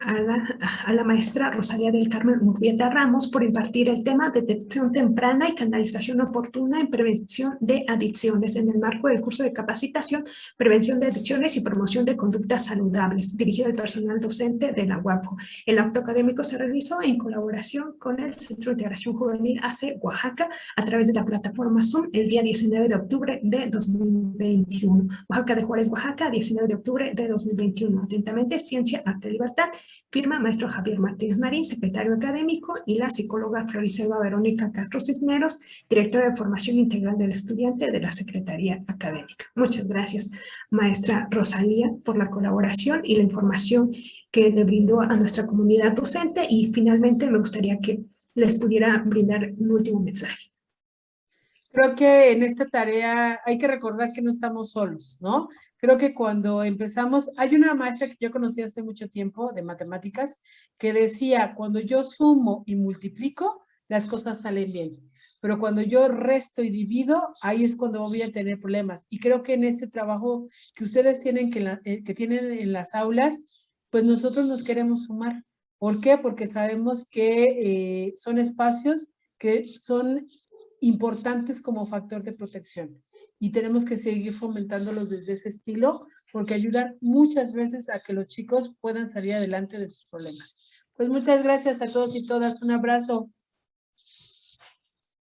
a la maestra Rosalía del Carmen Murrieta Ramos por impartir el tema detección temprana y canalización oportuna en prevención de adicciones en el marco del curso de capacitación, prevención de adicciones y promoción de conductas saludables, dirigido al personal docente de la UAPO. El acto académico se realizó en colaboración con el Centro de Integración Juvenil AC Oaxaca a través de la plataforma Zoom el día 19 de octubre de 2021. Oaxaca de Juárez, Oaxaca, 19 de octubre de 2021. Atentamente, Ciencia, Arte, Libertad. Firma maestro Javier Martínez Marín, secretario académico, y la psicóloga Floriselva Verónica Castro Cisneros, directora de Formación Integral del Estudiante de la Secretaría Académica. Muchas gracias, maestra Rosalía, por la colaboración y la información que le brindó a nuestra comunidad docente, y finalmente me gustaría que les pudiera brindar un último mensaje. Creo que en esta tarea hay que recordar que no estamos solos, ¿no? Creo que cuando empezamos, hay una maestra que yo conocí hace mucho tiempo de matemáticas que decía, cuando yo sumo y multiplico, las cosas salen bien. Pero cuando yo resto y divido, ahí es cuando voy a tener problemas. Y creo que en este trabajo que ustedes tienen, que tienen en las aulas, pues nosotros nos queremos sumar. ¿Por qué? Porque sabemos que son espacios que son importantes como factor de protección y tenemos que seguir fomentándolos desde ese estilo porque ayudan muchas veces a que los chicos puedan salir adelante de sus problemas. Pues muchas gracias a todos y todas, un abrazo.